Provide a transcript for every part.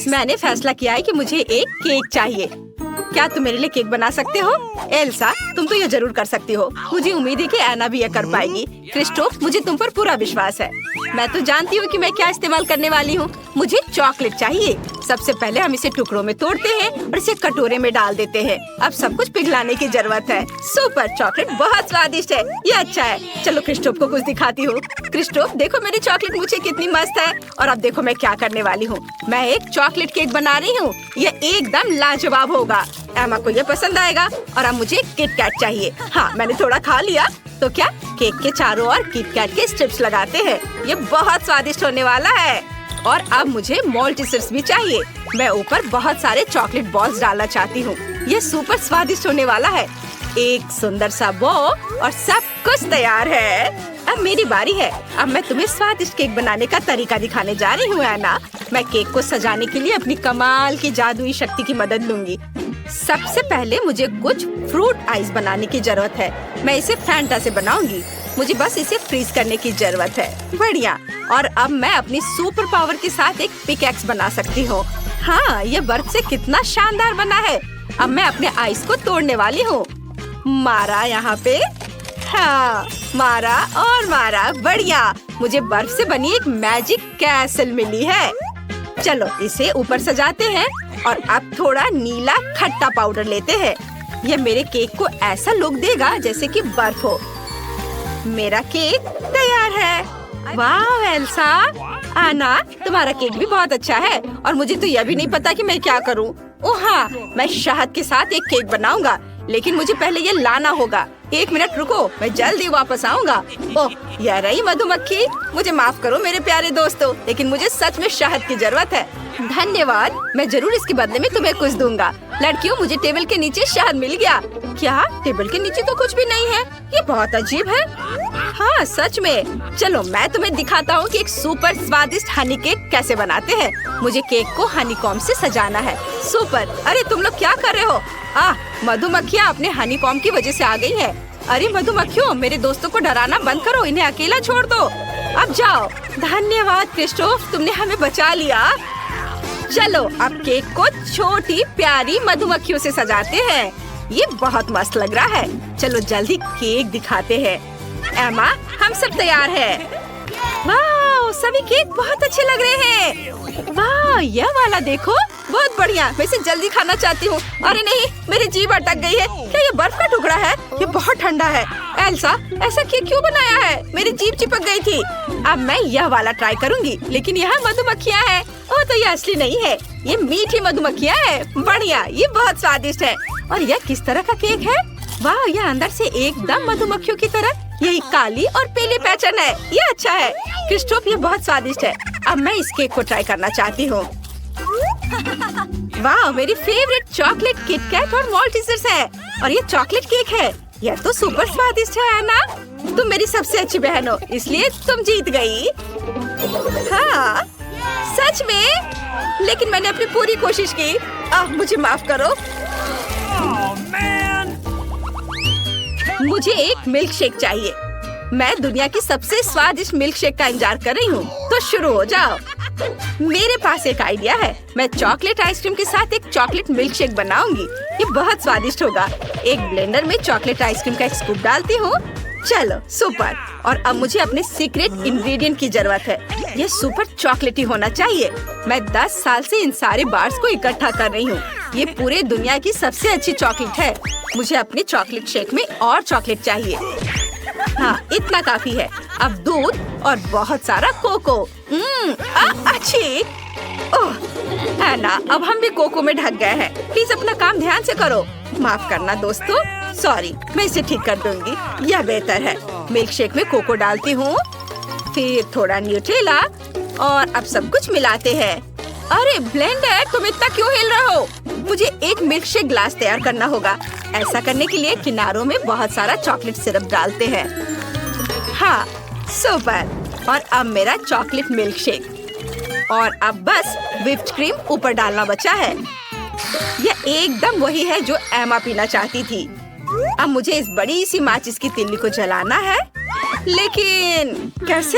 मैंने फैसला किया है कि मुझे एक केक चाहिए। क्या तुम मेरे लिए केक बना सकते हो? एल्सा, तुम तो ये जरूर कर सकती हो। मुझे उम्मीद है कि एना भी ये कर पाएगी। क्रिस्टोफ, मुझे तुम पर पूरा विश्वास है। मैं तो जानती हूँ कि मैं क्या इस्तेमाल करने वाली हूँ। मुझे चॉकलेट चाहिए। सबसे पहले हम इसे टुकड़ों में तोड़ते हैं और इसे कटोरे में डाल देते हैं। अब सब कुछ पिघलाने की जरूरत है। सुपर, चॉकलेट बहुत स्वादिष्ट है। ये अच्छा है। चलो क्रिस्टोफ को कुछ दिखाती हूँ। क्रिस्टोफ, देखो मेरी चॉकलेट मुझे कितनी मस्त है। और अब देखो मैं क्या करने वाली हूँ। मैं एक चॉकलेट केक बना रही हूँ। ये एकदम लाजवाब होगा। एमा को ये पसंद आएगा। और अब मुझे किट कैट चाहिए। हाँ, मैंने थोड़ा खा लिया। तो क्या केक के चारों ओर किट कैट के स्ट्रिप्स लगाते हैं। ये बहुत स्वादिष्ट होने वाला है। और अब मुझे मोल्टिसर्स भी चाहिए। मैं ऊपर बहुत सारे चॉकलेट बॉल्स डालना चाहती हूँ। ये सुपर स्वादिष्ट होने वाला है। एक सुंदर सा बो और सब कुछ तैयार है। अब मेरी बारी है। अब मैं तुम्हें स्वादिष्ट केक बनाने का तरीका दिखाने जा रही हूँ एना। मैं केक को सजाने के लिए अपनी कमाल की जादुई शक्ति की मदद लूंगी। सबसे पहले मुझे कुछ फ्रूट आइस बनाने की जरूरत है। मैं इसे फैंटा से बनाऊंगी। मुझे बस इसे फ्रीज करने की जरूरत है। बढ़िया। और अब मैं अपनी सुपर पावर के साथ एक पिकैक्स बना सकती हूँ। हाँ, ये बर्फ से कितना शानदार बना है। अब मैं अपने आइस को तोड़ने वाली हूँ। मारा यहाँ पे। हाँ, मारा और मारा। बढ़िया। मुझे बर्फ से बनी एक मैजिक कैसल मिली है। चलो इसे ऊपर सजाते हैं। और अब थोड़ा नीला खट्टा पाउडर लेते हैं। ये मेरे केक को ऐसा लुक देगा जैसे कि बर्फ हो। मेरा केक तैयार है। वाह एल्सा, आना, तुम्हारा केक भी बहुत अच्छा है। और मुझे तो यह भी नहीं पता कि मैं क्या करूं। ओह हाँ, मैं शहद के साथ एक केक बनाऊंगा। लेकिन मुझे पहले ये लाना होगा। एक मिनट रुको, मैं जल्दी वापस आऊंगा। ओह, यह रही मधुमक्खी। मुझे माफ करो मेरे प्यारे दोस्तों, लेकिन मुझे सच में शहद की जरूरत है। धन्यवाद, मैं जरूर इसके बदले में तुम्हें कुछ दूंगा। लड़कियों, मुझे टेबल के नीचे शहद मिल गया। क्या? टेबल के नीचे तो कुछ भी नहीं है। ये बहुत अजीब है। हाँ सच में। चलो मैं तुम्हें दिखाता हूँ कि एक सुपर स्वादिष्ट हनी केक कैसे बनाते हैं। मुझे केक को हनी कॉम्ब से सजाना है। सुपर। अरे तुम लोग क्या कर रहे हो? मधुमक्खियाँ अपने हनी कॉम्ब की वजह से आ गई है। अरे मधुमक्खियों, मेरे दोस्तों को डराना बंद करो। इन्हें अकेला छोड़ दो। अब जाओ। धन्यवाद क्रिस्टोफ, तुमने हमें बचा लिया। चलो अब केक को छोटी प्यारी मधुमक्खियों से सजाते हैं। ये बहुत मस्त लग रहा है। चलो जल्दी केक दिखाते हैं। एमा, हम सब तैयार हैं। वाह, सभी केक बहुत अच्छे लग रहे हैं। वाह, यह वाला देखो, बहुत बढ़िया। मैं इसे जल्दी खाना चाहती हूँ। अरे नहीं, मेरी जीभ अटक गई है। क्या ये बर्फ का टुकड़ा है? ये बहुत ठंडा है। एल्सा, ऐसा केक क्यों बनाया है? मेरी जीभ चिपक गई थी। अब मैं यह वाला ट्राई करूँगी। लेकिन यहाँ मधुमक्खियाँ हैं। ओह, तो ये असली नहीं है। ये मीठी मधुमक्खियाँ हैं। बढ़िया, ये बहुत स्वादिष्ट है। और यह किस तरह का केक है? वाह, यह अंदर से एकदम मधुमक्खियों की तरह। यही काली और पीली पैटर्न है। ये अच्छा है क्रिस्टोफ, ये बहुत स्वादिष्ट है। अब मैं इस केक को ट्राई करना चाहती हूँ। वाह, मेरी फेवरेट चॉकलेट किटकैट और मॉल्टिसर्स है। और ये चॉकलेट केक है। यह तो सुपर स्वादिष्ट है ना? तुम मेरी सबसे अच्छी बहन हो, इसलिए तुम जीत गई। हाँ सच में, लेकिन मैंने अपनी पूरी कोशिश की। मुझे माफ करो। मुझे एक मिल्क शेक चाहिए। मैं दुनिया की सबसे स्वादिष्ट मिल्क शेक का इंतजार कर रही हूँ। तो शुरू हो जाओ। मेरे पास एक आइडिया है। मैं चॉकलेट आइसक्रीम के साथ एक चॉकलेट मिल्क शेक बनाऊंगी। ये बहुत स्वादिष्ट होगा। एक ब्लेंडर में चॉकलेट आइसक्रीम का एक स्कूप डालती हूँ। चलो सुपर। और अब मुझे अपने सीक्रेट इंग्रेडिएंट की जरूरत है। ये सुपर चॉकलेटी होना चाहिए। मैं 10 साल से इन सारे बार्स को इकट्ठा कर रही हूँ। ये पूरे दुनिया की सबसे अच्छी चॉकलेट है। मुझे अपने चॉकलेट शेक में और चॉकलेट चाहिए। हाँ, इतना काफी है। अब दूध और बहुत सारा कोको। अच्छी। ओह एना, अब हम भी कोको में ढक गए हैं। प्लीज अपना काम ध्यान से करो। माफ करना दोस्तों, सॉरी। मैं इसे ठीक कर दूंगी। यह बेहतर है। मिल्क शेक में कोको डालती हूँ, फिर थोड़ा न्यूट्रेला और अब सब कुछ मिलाते हैं। अरे ब्लेंडर, तुम इतना क्यों हिल रहे हो? मुझे एक मिल्क शेक ग्लास तैयार करना होगा। ऐसा करने के लिए किनारों में बहुत सारा चॉकलेट सिरप डालते हैं। हाँ सुपर। और अब मेरा चॉकलेट मिल्क शेक। और अब बस व्हिप्ड क्रीम ऊपर डालना बचा है। यह एकदम वही है जो एमा पीना चाहती थी। अब मुझे इस बड़ी सी माचिस की तिल्ली को जलाना है। लेकिन कैसे?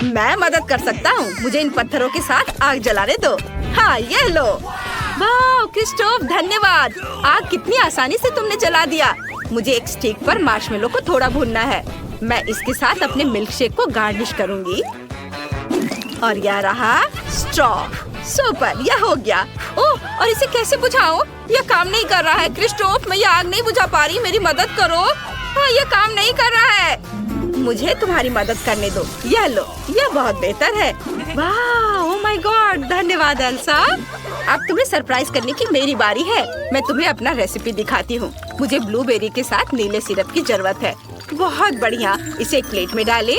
मैं मदद कर सकता हूँ। मुझे इन पत्थरों के साथ आग जलाने दो। हाँ, ये लो। वाह क्रिस्टोफ, धन्यवाद। आग कितनी आसानी से तुमने जला दिया। मुझे एक स्टिक पर मार्शमेलो को थोड़ा भूनना है। मैं इसके साथ अपने मिल्क शेक को गार्निश करूंगी। और यह रहा स्ट्रॉ। सुपर, यह हो गया। ओह, और इसे कैसे बुझाऊं? यह काम नहीं कर रहा है। क्रिस्टोफ, मैं यह आग नहीं बुझा पा रही, मेरी मदद करो। हाँ, यह काम नहीं कर रहा है। मुझे तुम्हारी मदद करने दो। यह लो, यह बहुत बेहतर है। वाह, ओह माय गॉड, धन्यवाद एल्सा। अब तुम्हें सरप्राइज करने की मेरी बारी है। मैं तुम्हें अपना रेसिपी दिखाती हूँ। मुझे ब्लूबेरी के साथ नीले सिरप की जरूरत है। बहुत बढ़िया। इसे एक प्लेट में डालें।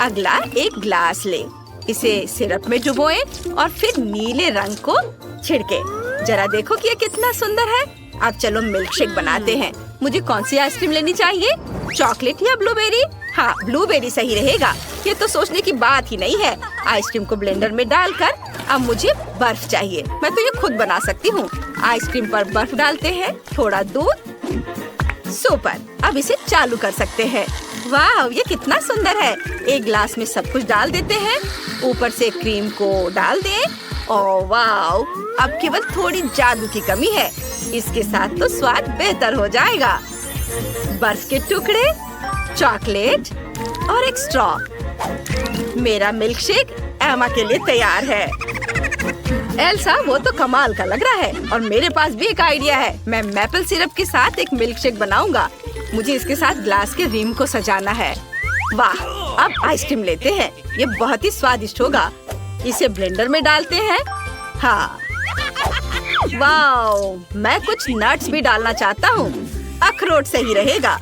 अगला एक ग्लास ले, इसे सिरप में डुबोएं और फिर नीले रंग को छिड़के। जरा देखो कि ये कितना सुंदर है। अब चलो मिल्क शेक बनाते हैं। मुझे कौन सी आइसक्रीम लेनी चाहिए, चॉकलेट या ब्लूबेरी? हाँ, ब्लूबेरी सही रहेगा। ये तो सोचने की बात ही नहीं है। आइसक्रीम को ब्लेंडर में डालकर अब मुझे बर्फ चाहिए। मैं तो ये खुद बना सकती हूँ। आइसक्रीम पर बर्फ डालते हैं, थोड़ा दूध। सुपर, अब इसे चालू कर सकते हैं। वाह, ये कितना सुंदर है। एक ग्लास में सब कुछ डाल देते हैं। ऊपर से क्रीम को डाल दें। ओह वाह, अब केवल थोड़ी जादू की कमी है। इसके साथ तो स्वाद बेहतर हो जाएगा। बर्फ के टुकड़े, चॉकलेट और एक स्ट्रॉ। मेरा मिल्क शेक एमा के लिए तैयार है। एल्सा, वो तो कमाल का लग रहा है। और मेरे पास भी एक आइडिया है। मैं मैपल सिरप के साथ एक मिल्क शेक बनाऊंगा। मुझे इसके साथ ग्लास के रिम को सजाना है। वाह, अब आइसक्रीम लेते हैं। ये बहुत ही स्वादिष्ट होगा। इसे ब्लेंडर में डालते हैं। हाँ, वाह, मैं कुछ नट्स भी डालना चाहता हूँ। अखरोट सही रहेगा।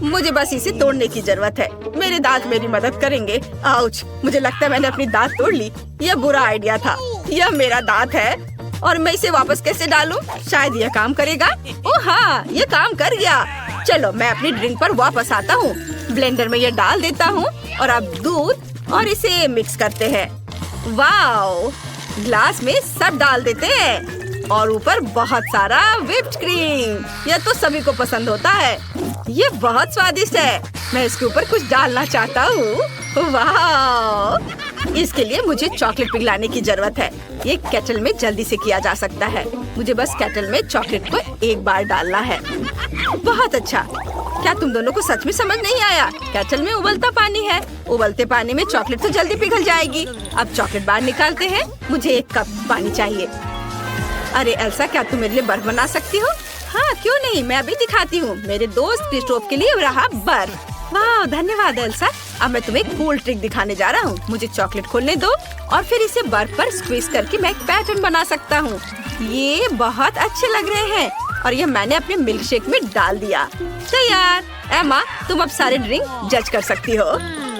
मुझे बस इसे तोड़ने की जरूरत है। मेरे दांत मेरी मदद करेंगे। आउच, मुझे लगता है मैंने अपनी दांत तोड़ ली। यह बुरा आइडिया था। यह मेरा दांत है और मैं इसे वापस कैसे डालूं? शायद यह काम करेगा। ओह हाँ, यह काम कर गया। चलो, मैं अपनी ड्रिंक पर वापस आता हूँ। ब्लेंडर में यह डाल देता हूँ और अब दूध और इसे मिक्स करते हैं। वाओ, ग्लास में सब डाल देते हैं और ऊपर बहुत सारा व्हिप्ड क्रीम। यह तो सभी को पसंद होता है। ये बहुत स्वादिष्ट है। मैं इसके ऊपर कुछ डालना चाहता हूँ। वाह, इसके लिए मुझे चॉकलेट पिघलाने की जरूरत है। ये केटल में जल्दी से किया जा सकता है। मुझे बस केटल में चॉकलेट को एक बार डालना है। बहुत अच्छा। क्या तुम दोनों को सच में समझ नहीं आया? केटल में उबलता पानी है। उबलते पानी में चॉकलेट तो जल्दी पिघल जाएगी। अब चॉकलेट बाहर निकालते हैं। मुझे 1 कप पानी चाहिए। अरे एल्सा, क्या तुम मेरे लिए बर्फ बना सकती हो? हाँ, क्यों नहीं, मैं अभी दिखाती हूँ। मेरे दोस्त क्रिस्टोफ के लिए रहा बर्फ। वाह, धन्यवाद एल्सा। अब मैं तुम्हें एक कूल ट्रिक दिखाने जा रहा हूँ। मुझे चॉकलेट खोलने दो और फिर इसे बर्फ पर स्क्वीज करके मैं एक पैटर्न बना सकता हूँ। ये बहुत अच्छे लग रहे हैं और ये मैंने अपने मिल्क शेक में डाल दिया। तैयार। एमा, तुम अब सारे ड्रिंक जज कर सकती हो।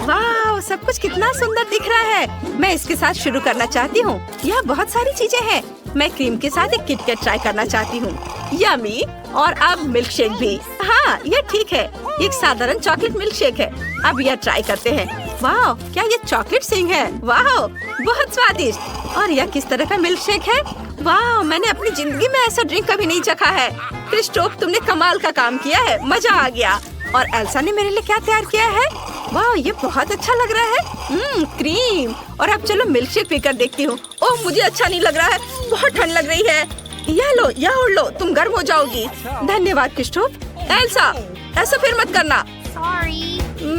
वाह, सब कुछ कितना सुंदर दिख रहा है। मैं इसके साथ शुरू करना चाहती हूँ। यह बहुत सारी चीजें हैं। मैं क्रीम के साथ एक किटकैट ट्राई करना चाहती हूँ। यम्मी। और अब मिल्क शेक भी। हाँ, यह ठीक है। एक साधारण चॉकलेट मिल्क शेक है। अब यह ट्राई करते हैं। वाह, क्या ये चॉकलेट सिंह है? वाह, बहुत स्वादिष्ट। और यह किस तरह का मिल्क शेक है? वाह, मैंने अपनी जिंदगी में ऐसा ड्रिंक कभी नहीं चखा है। क्रिस्टोफ, तुमने कमाल का काम किया है। मजा आ गया। और एल्सा ने मेरे लिए क्या तैयार किया है? वाह, ये बहुत अच्छा लग रहा है। क्रीम। और अब चलो मिल्क शेक पीकर देखती हूँ। ओह, मुझे अच्छा नहीं लग रहा है। बहुत ठंड लग रही है। यह लो, यह ओढ़ लो, तुम गर्म हो जाओगी। धन्यवाद क्रिस्टोफ। एल्सा, ऐसा फिर मत करना।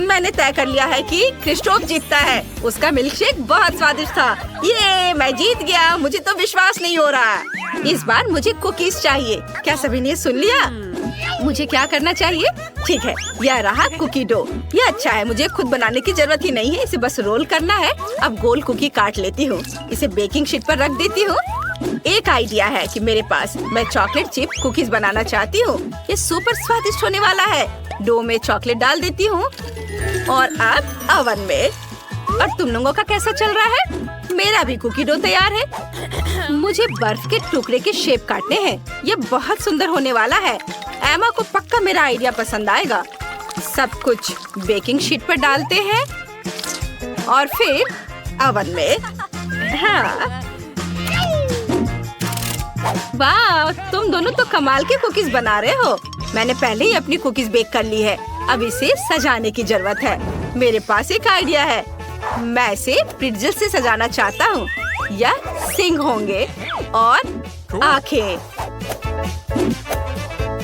मैंने तय कर लिया है कि क्रिस्टोफ जीतता है। उसका मिल्क शेक बहुत स्वादिष्ट था। ये मैं जीत गया। मुझे तो विश्वास नहीं हो रहा। इस बार मुझे कुकीज चाहिए। क्या सभी ने सुन लिया? मुझे क्या करना चाहिए? ठीक है, यह रहा कुकी डो। यह अच्छा है। मुझे खुद बनाने की जरूरत ही नहीं है। इसे बस रोल करना है। अब गोल कुकी काट लेती हूँ। इसे बेकिंग शीट पर रख देती हूँ। एक आइडिया है कि मेरे पास। मैं चॉकलेट चिप कुकीज बनाना चाहती हूँ। ये सुपर स्वादिष्ट होने वाला है। डो में चॉकलेट डाल देती हूँ और अब अवन में। और तुम लोगों का कैसा चल रहा है? मेरा भी कुकी डो तैयार है। मुझे बर्फ के टुकड़े के शेप काटने हैं। ये बहुत सुंदर होने वाला है। एमा को पक्का मेरा आइडिया पसंद आएगा। सब कुछ बेकिंग शीट पर डालते हैं और फिर अवन में। हाँ, वाह, तुम दोनों तो कमाल के कुकीज बना रहे हो। मैंने पहले ही अपनी कुकीज बेक कर ली है। अब इसे सजाने की जरूरत है। मेरे पास एक आइडिया है। मैं इसे प्रिट्ज़ल से सजाना चाहता हूँ। यह सिंग होंगे और आंखें।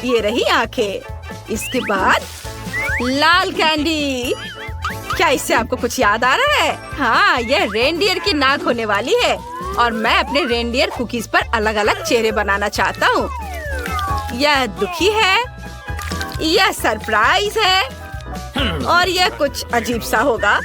ये रही आंखें। इसके बाद लाल कैंडी। क्या इससे आपको कुछ याद आ रहा है? हाँ, यह रेनडियर की नाक होने वाली है और मैं अपने रेनडियर कुकीज पर अलग अलग चेहरे बनाना चाहता हूँ। यह दुखी है, यह सरप्राइज है और यह कुछ अजीब सा होगा।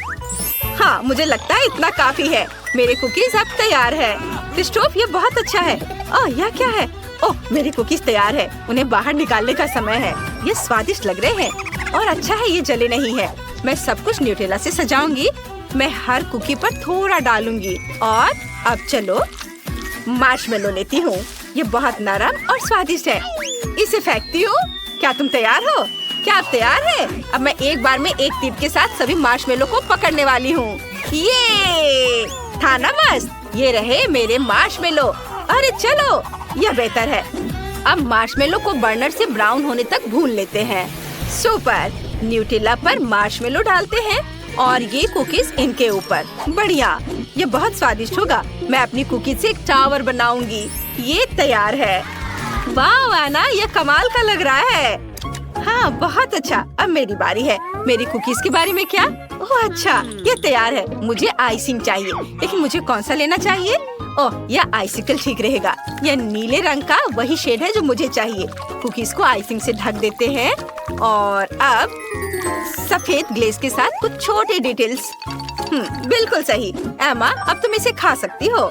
हाँ, मुझे लगता है इतना काफी है। मेरे कुकीज अब तैयार है। क्रिस्टोफ, ये बहुत अच्छा है। ओह, यह क्या है? ओह, मेरी कुकीज तैयार है। उन्हें बाहर निकालने का समय है। ये स्वादिष्ट लग रहे हैं और अच्छा है ये जले नहीं है। मैं सब कुछ न्यूटेला से सजाऊंगी। मैं हर कुकी पर थोड़ा डालूंगी और अब चलो मार्शमेलो लेती हूँ। ये बहुत नरम और स्वादिष्ट है। इसे फेंकती हूँ। क्या तुम तैयार हो? क्या आप तैयार हैं? अब मैं एक बार में एक टीप के साथ सभी मार्शमेलो को पकड़ने वाली हूँ। ये था ना मस्त? ये रहे मेरे मार्शमेलो। अरे चलो, यह बेहतर है। अब मार्शमेलो को बर्नर से ब्राउन होने तक भून लेते हैं। सुपर। न्यूटेला पर मार्शमेलो डालते हैं और ये कुकीज इनके ऊपर। बढ़िया, ये बहुत स्वादिष्ट होगा। मैं अपनी कुकीज से एक टावर बनाऊंगी। ये तैयार है। वाह एना, ये कमाल का लग रहा है। हाँ, बहुत अच्छा। अब मेरी बारी है। मेरी कुकीज के बारे में क्या? ओह अच्छा, ये तैयार है। मुझे आइसिंग चाहिए, लेकिन मुझे कौन सा लेना चाहिए? ओह, यह आइसिकल ठीक रहेगा। यह नीले रंग का वही शेड है जो मुझे चाहिए। कुकीज को आइसिंग से ढक देते हैं और अब सफेद ग्लेज के साथ कुछ छोटे डिटेल्स। बिल्कुल सही। एमा, अब तुम इसे खा सकती हो।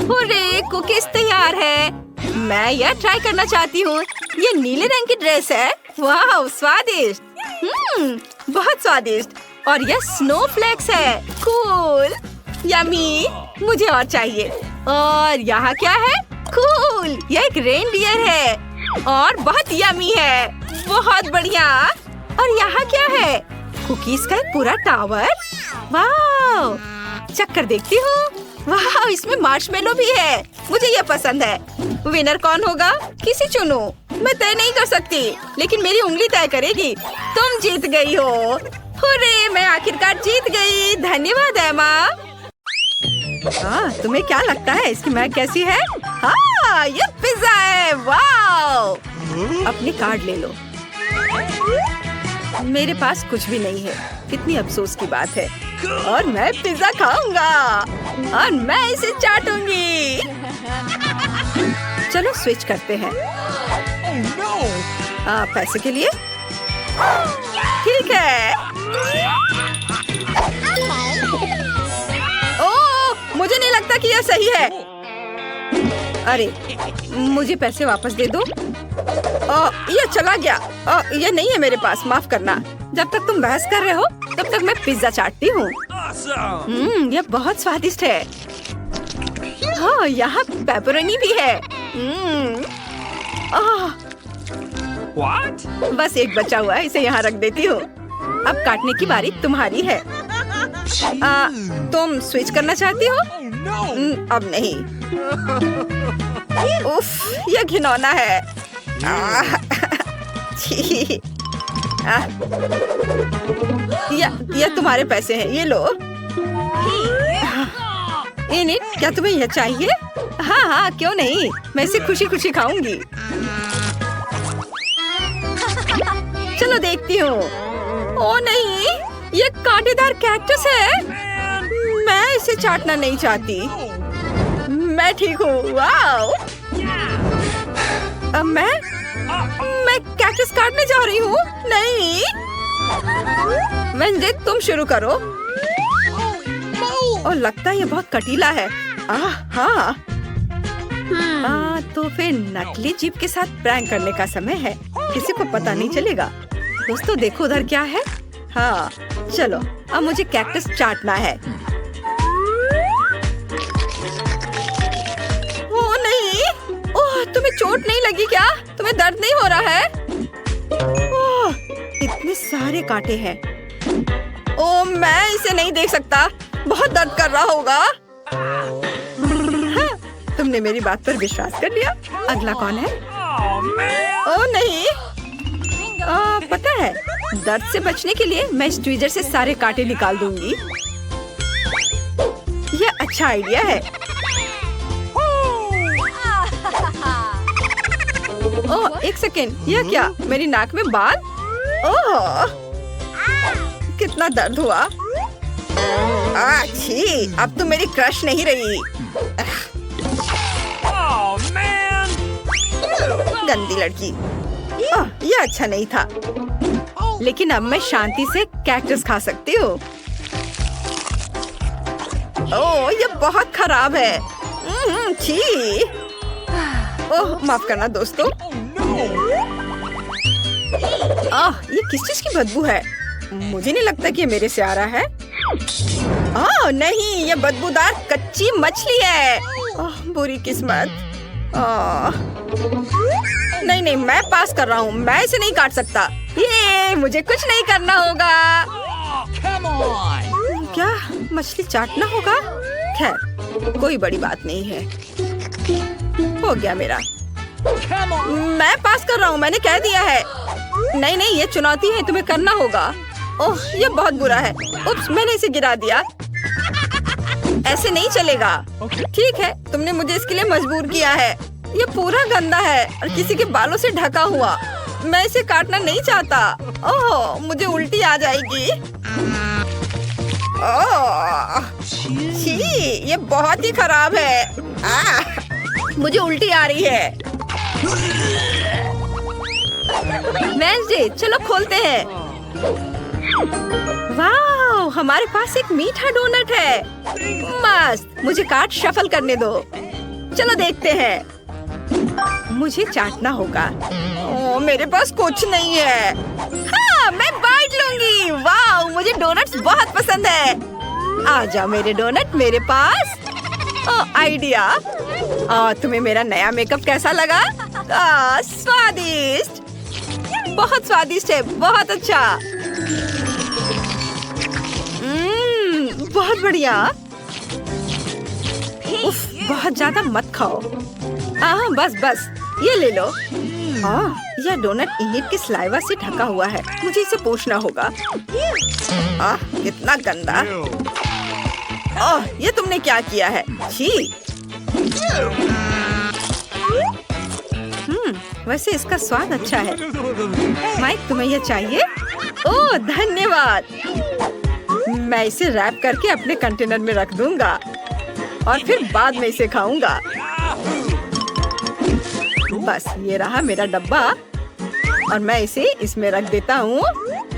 हुर्रे, कुकीज तैयार है। मैं यह ट्राई करना चाहती हूँ। ये नीले रंग की ड्रेस है। वाह, स्वादिष्ट। बहुत स्वादिष्ट। और यह स्नोफ्लेक्स है। Cool, yummy. मुझे और चाहिए। और यहाँ क्या है? कूल, यह एक रेनडियर है और बहुत यम्मी है। बहुत बढ़िया। और यहाँ क्या है? कुकीज का एक पूरा टावर। वाह, चक्कर देखती हूँ। वाह, इसमें मार्शमेलो भी है। मुझे ये पसंद है। विनर कौन होगा? किसी चुनो। मैं तय नहीं कर सकती, लेकिन मेरी उंगली तय करेगी। तुम जीत गई हो। हुर्रे, मैं आखिरकार जीत गई। धन्यवाद एमा। तुम्हें क्या लगता है इसकी महक कैसी है? हाँ, ये पिज्जा है। वाह, अपनी कार्ड ले लो। मेरे पास कुछ भी नहीं है। कितनी अफसोस की बात है। और मैं पिज्जा खाऊंगा और मैं इसे चाटूंगी। चलो स्विच करते हैं। पैसे के लिए ठीक है। ओह, मुझे नहीं लगता कि यह सही है। अरे, मुझे पैसे वापस दे दो। ये चला गया। ये नहीं है मेरे पास, माफ करना। जब तक तुम बहस कर रहे हो तब तक मैं पिज्जा चाटती हूँ। यह बहुत स्वादिष्ट है। हाँ, यहाँ पेपरोनी भी है। What? बस एक बचा हुआ है, इसे यहाँ रख देती हूँ। अब काटने की बारी तुम्हारी है। तुम स्विच करना चाहती हो? अब नहीं। उफ, यह घिनौना है। यह तुम्हारे पैसे हैं, ये लो। इनिट, क्या तुम्हें यह चाहिए? हाँ हाँ, क्यों नहीं। मैं इसे खुशी खुशी खाऊंगी। चलो देखती हूँ। ओ नहीं, ये कांटेदार कैक्टस है। मैं इसे चाटना नहीं चाहती। मैं ठीक हूँ। वाओ, अब मैं कैक्टस काटने जा रही हूँ। नहीं, वेंसडे तुम शुरू करो। और लगता है ये बहुत कटीला है। हाँ। तो फिर नकली जीप के साथ प्रैंक करने का समय है। किसी को पता नहीं चलेगा। दोस्तों देखो उधर क्या है। हाँ चलो, अब मुझे कैक्टस चाटना है। ओ नहीं, ओह तुम्हें चोट नहीं लगी क्या? तुम्हें दर्द नहीं हो रहा है? ओह, इतने सारे कांटे हैं। ओह मैं इसे नहीं देख सकता, बहुत दर्द कर रहा होगा। हाँ, तुमने मेरी बात पर विश्वास कर लिया। अगला कौन है? ओह नहीं, पता है, दर्द से बचने के लिए मैं इस ट्वीजर से सारे कांटे निकाल दूंगी। अच्छा आइडिया है। ओह, एक सेकेंड, यह क्या? मेरी नाक में बाल? ओह, कितना दर्द हुआ। छी, अब तो मेरी क्रश नहीं रही। गंदी लड़की। ओह, यह अच्छा नहीं था। लेकिन अब मैं शांति से कैक्टस खा सकती हूँ। ओह, यह बहुत खराब है। छी। ओह, माफ करना दोस्तों। ये किस चीज की बदबू है? मुझे नहीं लगता कि ये मेरे से आ रहा है। ओह नहीं, ये बदबूदार कच्ची मछली है। ओह, बुरी किस्मत। नहीं, मैं पास कर रहा हूँ। मैं इसे नहीं काट सकता। ये मुझे कुछ नहीं करना होगा। क्या मछली चाटना होगा? खैर, कोई बड़ी बात नहीं है। हो गया मेरा। मैं पास कर रहा हूँ, मैंने कह दिया है। नहीं, ये चुनौती है, तुम्हें करना होगा। ओह, ये बहुत बुरा है। उप्स, मैंने इसे गिरा दिया। ऐसे नहीं चलेगा। ठीक है, तुमने मुझे इसके लिए मजबूर किया है। ये पूरा गंदा है और किसी के बालों से ढका हुआ। मैं इसे काटना नहीं चाहता। ओह, मुझे उल्टी आ जाएगी। ओह, छी, ये बहुत ही खराब है। मुझे उल्टी आ रही है। वेंसडे, चलो खोलते हैं। वाह, हमारे पास एक मीठा डोनट है। मस्त, मुझे कार्ड शफल करने दो। चलो देखते हैं। मुझे चाटना होगा। ओह, मेरे पास कुछ नहीं है। हाँ, मैं बाइट लूंगी। वाह, मुझे डोनट्स बहुत पसंद है। आ जाओ मेरे डोनट मेरे पास। ओह, आइडिया। तुम्हें मेरा नया मेकअप कैसा लगा? स्वादिष्ट, बहुत स्वादिष्ट है, बहुत अच्छा। बहुत बढ़िया। उफ, बहुत ज्यादा मत खाओ। बस, ये ले लो। यह डोनट इनिट के स्लाइवा से ढका हुआ है। मुझे इसे पोंछना होगा। कितना गंदा। ये तुमने क्या किया है? छी। वैसे इसका स्वाद अच्छा है। माइक, तुम्हें यह चाहिए? ओह, धन्यवाद। मैं इसे रैप करके अपने कंटेनर में रख दूंगा और फिर बाद में इसे खाऊंगा। बस, ये रहा मेरा डब्बा और मैं इसे इसमें रख देता हूँ।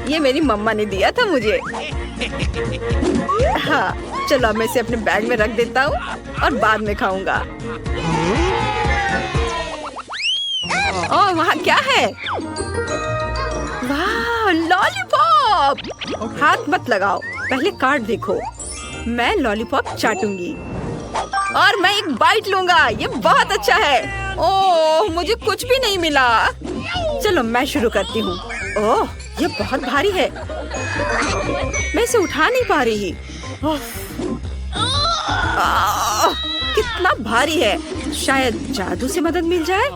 ये मेरी मम्मा ने दिया था मुझे। हाँ, चलो मैं इसे अपने बैग में रख देता हूँ और बाद में खाऊंगा। ओह, वहाँ क्या है? वाह, लॉलीपॉप। हाथ मत लगाओ, पहले कार्ड देखो। मैं लॉलीपॉप चाटूंगी और मैं एक बाइट लूंगा। ये बहुत अच्छा है। ओह, मुझे कुछ भी नहीं मिला। चलो मैं शुरू करती हूँ। ओह, ये बहुत भारी है। मैं इसे उठा नहीं पा रही। कितना भारी है। शायद जादू से मदद मिल जाए।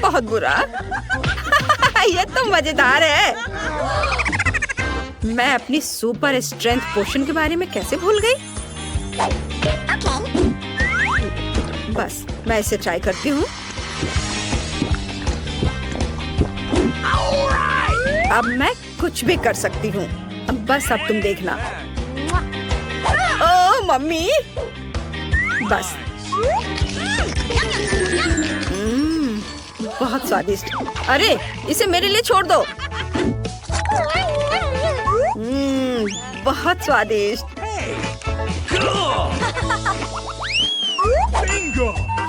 बहुत बुरा। ये तो मजेदार है। मैं अपनी सुपर स्ट्रेंथ पोशन के बारे में कैसे भूल गई? बस, मैं इसे ट्राई करती हूँ। अब मैं कुछ भी कर सकती हूँ। अब बस, अब तुम देखना। ओह मम्मी, बस। बहुत स्वादिष्ट। अरे, इसे मेरे लिए छोड़ दो। बहुत स्वादिष्ट।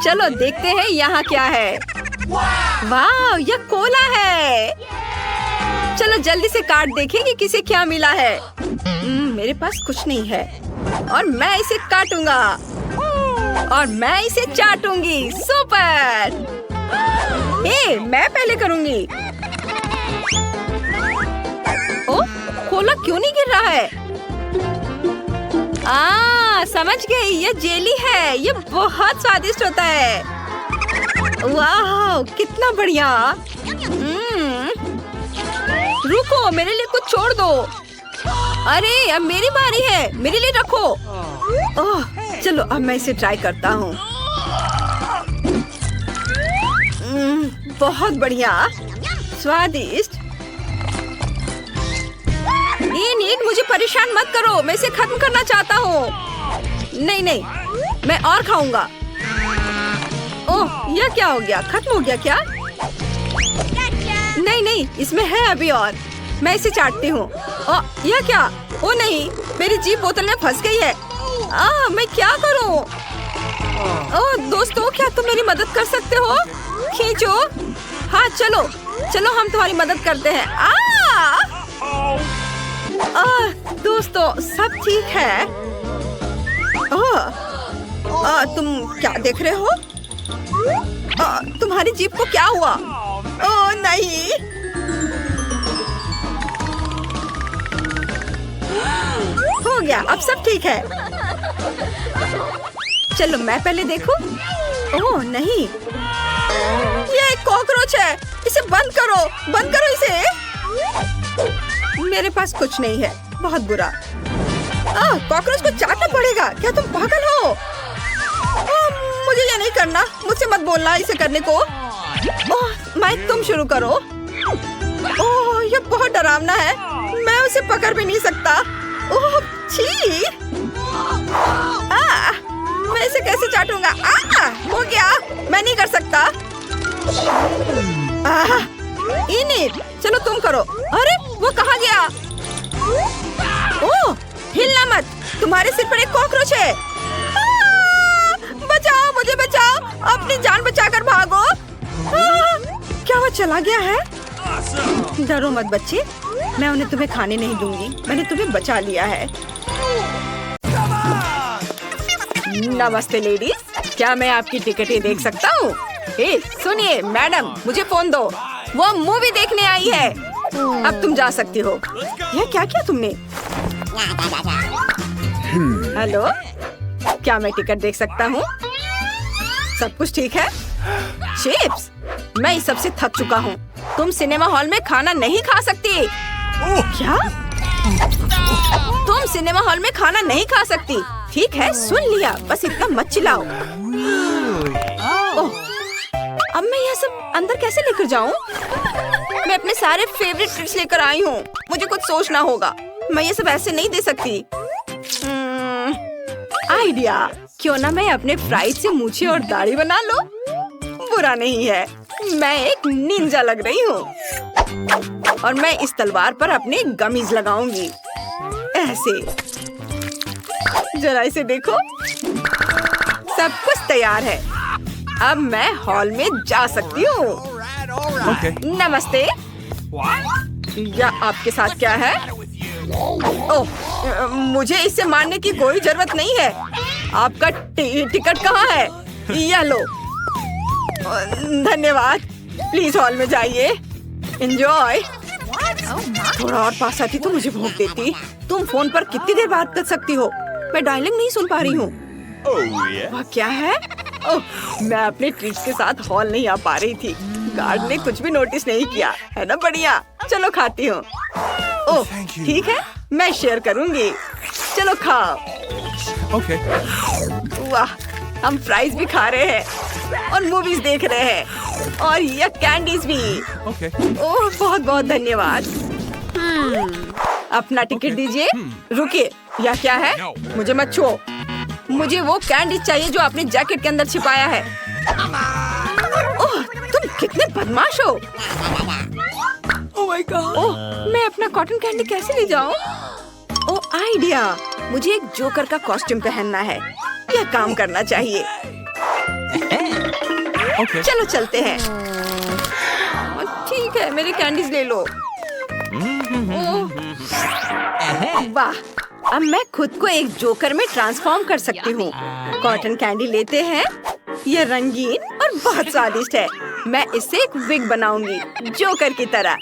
चलो देखते हैं यहाँ क्या है। वाह, यह कोला है। चलो जल्दी से कार्ड देखें कि किसे क्या मिला है। मेरे पास कुछ नहीं है और मैं इसे काटूंगा और मैं इसे चाटूंगी। सुपर। मैं पहले करूंगी। ओह, कोला क्यों नहीं गिर रहा है? समझ गई, ये जेली है। ये बहुत स्वादिष्ट होता है। वाह, कितना बढ़िया। रुको, मेरे लिए कुछ छोड़ दो। अरे, अब मेरी बारी है, मेरे लिए रखो। ओह, चलो अब मैं इसे ट्राई करता हूँ। बहुत बढ़िया, स्वादिष्ट। ये नीट, मुझे परेशान मत करो, मैं इसे खत्म करना चाहता हूँ। नहीं नहीं, मैं और खाऊंगा। ओह, यह क्या हो गया? खत्म हो गया क्या? नहीं नहीं, इसमें है अभी और। मैं इसे चाटती हूँ। ओह, यह क्या? ओ नहीं, मेरी जीभ बोतल में फंस गई है। मैं क्या करूँ? ओह दोस्तों, क्या तुम मेरी मदद कर सकते हो? खींचो। हाँ चलो चलो, हम तुम्हारी मदद करते हैं। दोस्तों, सब ठीक है? तुम क्या देख रहे हो? तुम्हारी जीभ को क्या हुआ? ओह नहीं। हो गया, अब सब ठीक है। चलो मैं पहले देखूं। ओह नहीं, ये एक कॉकरोच है। इसे बंद करो, बंद करो इसे। मेरे पास कुछ नहीं है, बहुत बुरा। कॉकरोच को चाटना पड़ेगा। क्या तुम पागल हो? मुझे ये नहीं करना, मुझसे मत बोलना इसे करने को। माइक, तुम शुरू करो। ओह, ये बहुत डरावना है, मैं उसे पकड़ भी नहीं सकता। ओह छी! मैं इसे कैसे चाटूंगा? हो गया, मैं नहीं कर सकता। इनिट, चलो तुम करो। अरे वो कहाँ गया? ओह, हिलना मत, तुम्हारे सिर पर एक कॉकरोच है। बचाओ, मुझे बचाओ, अपनी जान बचाकर भागो। क्या वो चला गया है? डरो मत बच्चे, मैं उन्हें तुम्हें खाने नहीं दूंगी। मैंने तुम्हें बचा लिया है। नमस्ते लेडीज, क्या मैं आपकी टिकटें देख सकता हूँ? सुनिए मैडम, मुझे फोन दो, वो मूवी देखने आई है। अब तुम जा सकती हो। यह क्या किया तुमने? हेलो, क्या मैं टिकट देख सकता हूँ? सब कुछ ठीक है? चिप्स, मैं इस सबसे थक चुका हूँ। तुम सिनेमा हॉल में खाना नहीं खा सकती। क्या? तुम सिनेमा हॉल में खाना नहीं खा सकती। ठीक है, सुन लिया, बस इतना मत चिल्लाओ। ओह, अब मैं यह सब अंदर कैसे लेकर जाऊँ? मैं अपने सारे फेवरेट ट्रीट्स लेकर आई हूँ, मुझे कुछ सोचना होगा। मैं ये सब ऐसे नहीं दे सकती। आइडिया, क्यों ना मैं अपने फ्राइज से मूछें और दाढ़ी बना लो? बुरा नहीं है, मैं एक निंजा लग रही हूँ। और मैं इस तलवार पर अपने गमीज लगाऊंगी, ऐसे। जरा इसे देखो, सब कुछ तैयार है। अब मैं हॉल में जा सकती हूँ। नमस्ते। या आपके साथ क्या है? ओह, मुझे इसे मारने की कोई जरूरत नहीं है। आपका टिकट कहाँ है? यह लो। धन्यवाद, प्लीज हॉल में जाइए। एंजॉय। थोड़ा और पास आती तो मुझे भूख देती। तुम फोन पर कितनी देर बात कर सकती हो? मैं डायलिंग नहीं सुन पा रही हूँ। वह क्या है? ओह, मैं अपने ट्रीट्स के साथ हॉल नहीं आ पा रही थी। गार्ड ने कुछ भी नोटिस नहीं किया, है ना? बढ़िया, चलो खाती हूँ। ओह ठीक है, मैं शेयर करूँगी। चलो खाओ। वाह, हम फ्राइज भी खा रहे हैं और मूवीज देख रहे हैं और ये कैंडीज भी। ओह बहुत बहुत धन्यवाद। अपना टिकट दीजिए। रुकिए, यह क्या है? मुझे मत छुओ। मुझे वो कैंडीज चाहिए जो आपने जैकेट के अंदर छिपाया है। ओह, तुम कितने बदमाश हो। ओह, मैं अपना कॉटन कैंडी कैसे ले जाऊं? ओह आइडिया, मुझे एक जोकर का कॉस्ट्यूम पहनना है। यह काम करना चाहिए। चलो चलते हैं। ठीक है, मेरे कैंडीज ले लो। वाह, अब मैं खुद को एक जोकर में ट्रांसफॉर्म कर सकती हूँ। कॉटन कैंडी लेते हैं। यह रंगीन और बहुत स्वादिष्ट है। मैं इससे एक विग बनाऊंगी, जोकर की तरह।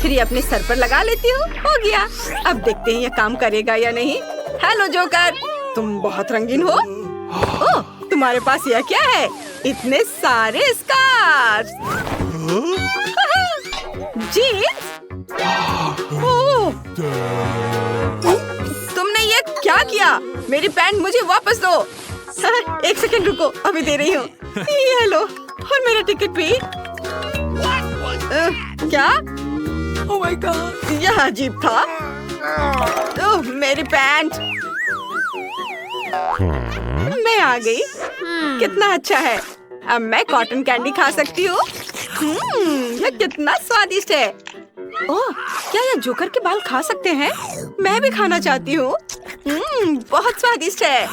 फिर ये अपने सर पर लगा लेती हूँ। हो गया। अब देखते हैं यह काम करेगा या नहीं। हेलो जोकर, तुम बहुत रंगीन हो। ओह, तुम्हारे पास यह क्या है? इतने सारे स्कार्फ। जीन्स? ओह, तुमने ये क्या किया? मेरी पैंट मुझे वापस दो। एक सेकंड रुको, अभी दे रही हूँ। ये लो, और मेरा टिकट भी। क्या? Oh my god! यह अजीब था। मेरी पैंट। मैं आ गई। कितना अच्छा है। अब मैं कॉटन कैंडी खा सकती हूँ। यह कितना स्वादिष्ट है। ओह, क्या यह जोकर के बाल खा सकते हैं? मैं भी खाना चाहती हूँ। बहुत स्वादिष्ट है।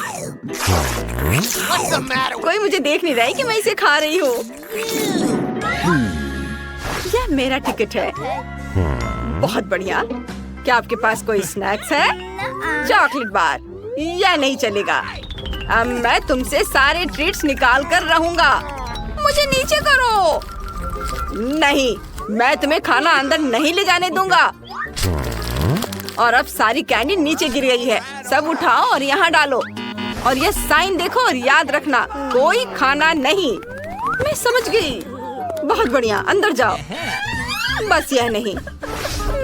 कोई मुझे देख नहीं रहा है कि मैं इसे खा रही हूँ। यह मेरा टिकट है। बहुत बढ़िया। क्या आपके पास कोई स्नैक्स है? Chocolate bar. यह नहीं चलेगा। अब मैं तुमसे सारे ट्रीट्स निकाल कर रहूंगा। मुझे नीचे करो। नहीं, मैं तुम्हें खाना अंदर नहीं ले जाने दूंगा। और अब सारी कैंडी नीचे गिर गई है। सब उठाओ और यहाँ डालो। और यह साइन देखो और याद रखना, कोई खाना नहीं। मैं समझ गई। बहुत बढ़िया, अंदर जाओ। बस यह नहीं,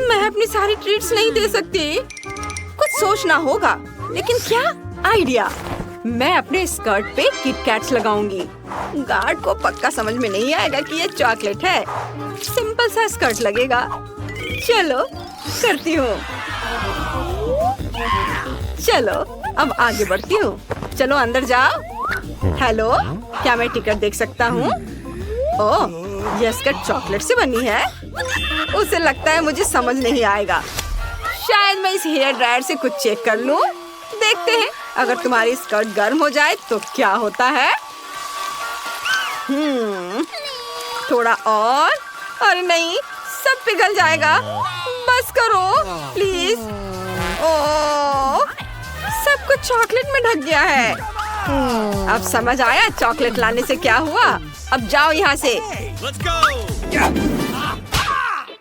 मैं अपनी सारी ट्रीट्स नहीं दे सकती। कुछ सोचना होगा। लेकिन क्या आइडिया? मैं अपने स्कर्ट पे किटकैट्स लगाऊंगी। गार्ड को पक्का समझ में नहीं आएगा कि ये चॉकलेट है। सिंपल सा स्कर्ट लगेगा। चलो करती हूँ। चलो अब आगे बढ़ती हूँ। चलो अंदर जाओ। हेलो, क्या मैं टिकट देख सकता हूँ? ओह, यह स्कर्ट चॉकलेट से बनी है। उसे लगता है मुझे समझ नहीं आएगा। शायद मैं इस हेयर ड्रायर से कुछ चेक कर लूँ। देखते हैं, अगर तुम्हारी स्कर्ट गर्म हो जाए तो क्या होता है। थोड़ा और। अरे नहीं, सब पिघल जाएगा। बस करो प्लीज। ओह, सब कुछ चॉकलेट में ढक गया है। अब समझ आया चॉकलेट लाने से क्या हुआ। अब जाओ यहाँ से।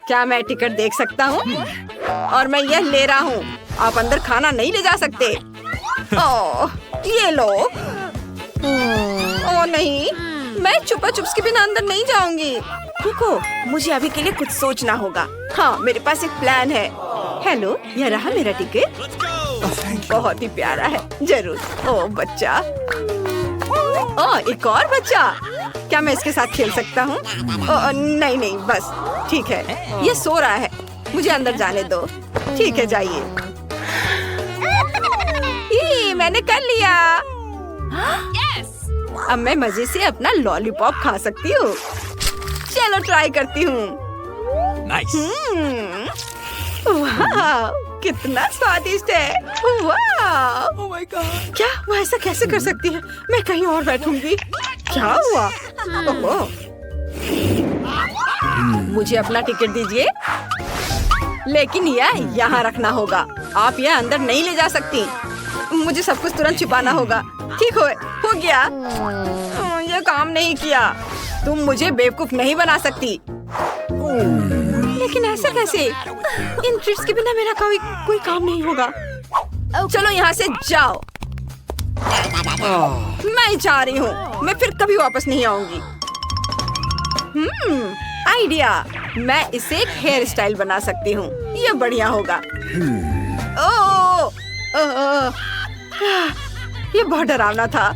क्या मैं टिकट देख सकता हूँ? और मैं यह ले रहा हूँ। आप अंदर खाना नहीं ले जा सकते। ओह, ये लो। ओह नहीं, मैं छुपा छुप्स के बिना अंदर नहीं जाऊंगी। रुको, मुझे अभी के लिए कुछ सोचना होगा। हाँ, मेरे पास एक प्लान है। हेलो, यह रहा मेरा टिकट। बहुत ही प्यारा है। जरूर। ओह बच्चा। ओह, एक और बच्चा। क्या मैं इसके साथ खेल सकता हूँ? नहीं नहीं, बस ठीक है। ये सो रहा है। मुझे अंदर जाने दो। ठीक है, जाइए। मैंने कर लिया। अब मैं मजे से अपना लॉलीपॉप खा सकती हूँ। चलो ट्राई करती हूँ। Nice. वाह, कितना स्वादिष्ट है। वाह, Oh my god! क्या वो ऐसा कैसे कर सकती है? मैं कहीं और बैठूंगी। क्या हुआ? ओह, मुझे अपना टिकट दीजिए। लेकिन यह यहाँ रखना होगा। आप यह अंदर नहीं ले जा सकती। मुझे सब कुछ तुरंत छिपाना होगा। ठीक हो गया। यह काम नहीं किया। तुम मुझे बेवकूफ नहीं बना सकती। लेकिन ऐसा कैसे? इन ट्रीट्स के बिना मेरा कोई काम नहीं होगा। चलो यहाँ से जाओ। मैं जा रही हूँ। मैं फिर कभी वापस नहीं आऊंगी। आइडिया। मैं इसे एक हेयर स्टाइल बना सकती हूँ। ये बढ़िया होगा। ये बहुत डरावना था।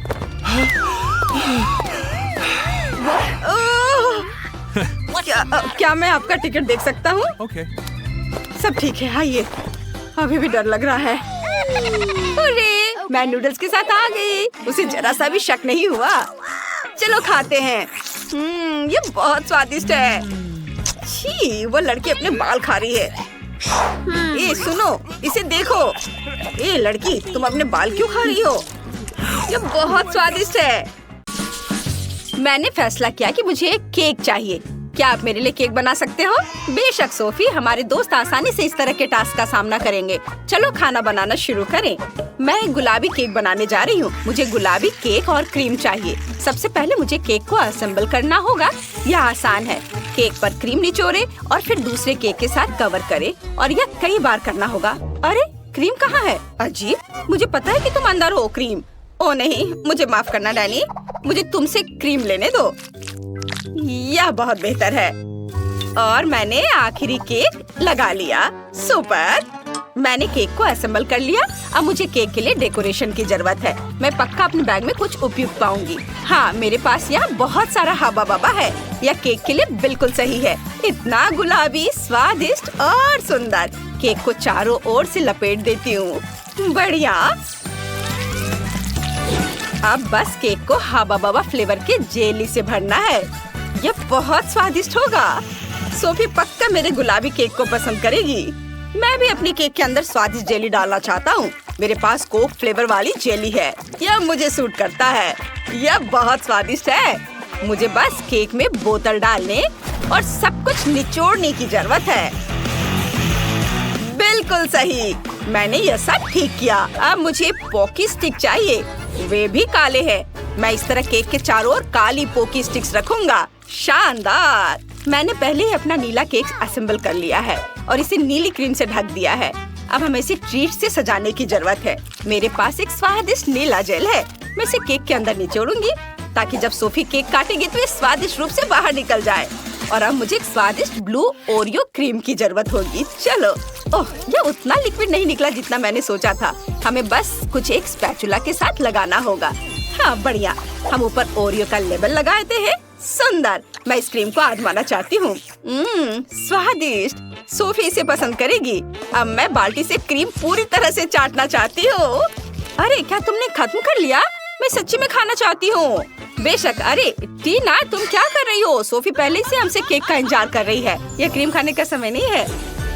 क्या मैं आपका टिकट देख सकता हूँ? Okay. सब ठीक है, आइए। अभी भी डर लग रहा है। अरे, मैं नूडल्स के साथ आ गई। उसे जरा सा भी शक नहीं हुआ। चलो खाते हैं। ये बहुत स्वादिष्ट है। छी, वो लड़की अपने बाल खा रही है। ए सुनो, इसे देखो। ए लड़की, तुम अपने बाल क्यों खा रही हो? ये बहुत स्वादिष्ट है। मैंने फैसला किया कि मुझे एक केक चाहिए। क्या आप मेरे लिए केक बना सकते हो? बेशक सोफी, हमारे दोस्त आसानी से इस तरह के टास्क का सामना करेंगे। चलो खाना बनाना शुरू करें। मैं एक गुलाबी केक बनाने जा रही हूँ। मुझे गुलाबी केक और क्रीम चाहिए। सबसे पहले मुझे केक को असेंबल करना होगा। यह आसान है। केक पर क्रीम निचोड़े और फिर दूसरे केक के साथ कवर करे और यह कई बार करना होगा। अरे क्रीम कहाँ है? अजीब, मुझे पता है कि तुम अंदर हो क्रीम। ओ नहीं, मुझे माफ करना डैनी। मुझे तुमसे क्रीम लेने दो। यह बहुत बेहतर है। और मैंने आखिरी केक लगा लिया। सुपर। मैंने केक को असेंबल कर लिया। अब मुझे केक के लिए डेकोरेशन की जरूरत है। मैं पक्का अपने बैग में कुछ उपयुक्त पाऊंगी। हाँ, मेरे पास यहाँ बहुत सारा हवा बबा है। यह केक के लिए बिल्कुल सही है। इतना गुलाबी, स्वादिष्ट और सुंदर। केक को चारों ओर से लपेट देती हूँ। बढ़िया। अब बस केक को हवा बबा फ्लेवर के जेली से भरना है। यह बहुत स्वादिष्ट होगा। सोफी पक्का मेरे गुलाबी केक को पसंद करेगी। मैं भी अपनी केक के अंदर स्वादिष्ट जेली डालना चाहता हूँ। मेरे पास कोक फ्लेवर वाली जेली है। यह मुझे सूट करता है। यह बहुत स्वादिष्ट है। मुझे बस केक में बोतल डालने और सब कुछ निचोड़ने की जरूरत है। बिल्कुल सही। मैंने यह सब ठीक किया। अब मुझे पोकी स्टिक चाहिए। वे भी काले हैं। मैं इस तरह केक के चारों ओर काली पोकी स्टिक्स रखूंगा। शानदार। मैंने पहले ही अपना नीला केक असेंबल कर लिया है और इसे नीली क्रीम से ढक दिया है। अब हमें इसे ट्रीट से सजाने की जरूरत है। मेरे पास एक स्वादिष्ट नीला जेल है। मैं इसे केक के अंदर निचोड़ूंगी ताकि जब सोफी केक काटेगी तो ये स्वादिष्ट रूप से बाहर निकल जाए। और अब मुझे एक स्वादिष्ट ब्लू ओरियो क्रीम की जरूरत होगी। चलो। ओह, यह उतना लिक्विड नहीं निकला जितना मैंने सोचा था। हमें बस कुछ एक स्पैचुला के साथ लगाना होगा। हाँ, बढ़िया। हम ऊपर ओरियो का लेबल लगाते हैं। सुंदर। मैं इस क्रीम को आजमाना चाहती हूँ। स्वादिष्ट। सोफी इसे पसंद करेगी। अब मैं बाल्टी से क्रीम पूरी तरह से चाटना चाहती हूँ। अरे, क्या तुमने खत्म कर लिया? मैं सच्ची में खाना चाहती हूँ। बेशक। अरे टीना, तुम क्या कर रही हो? सोफी पहले से हमसे केक का इंतजार कर रही है। यह क्रीम खाने का समय नहीं है।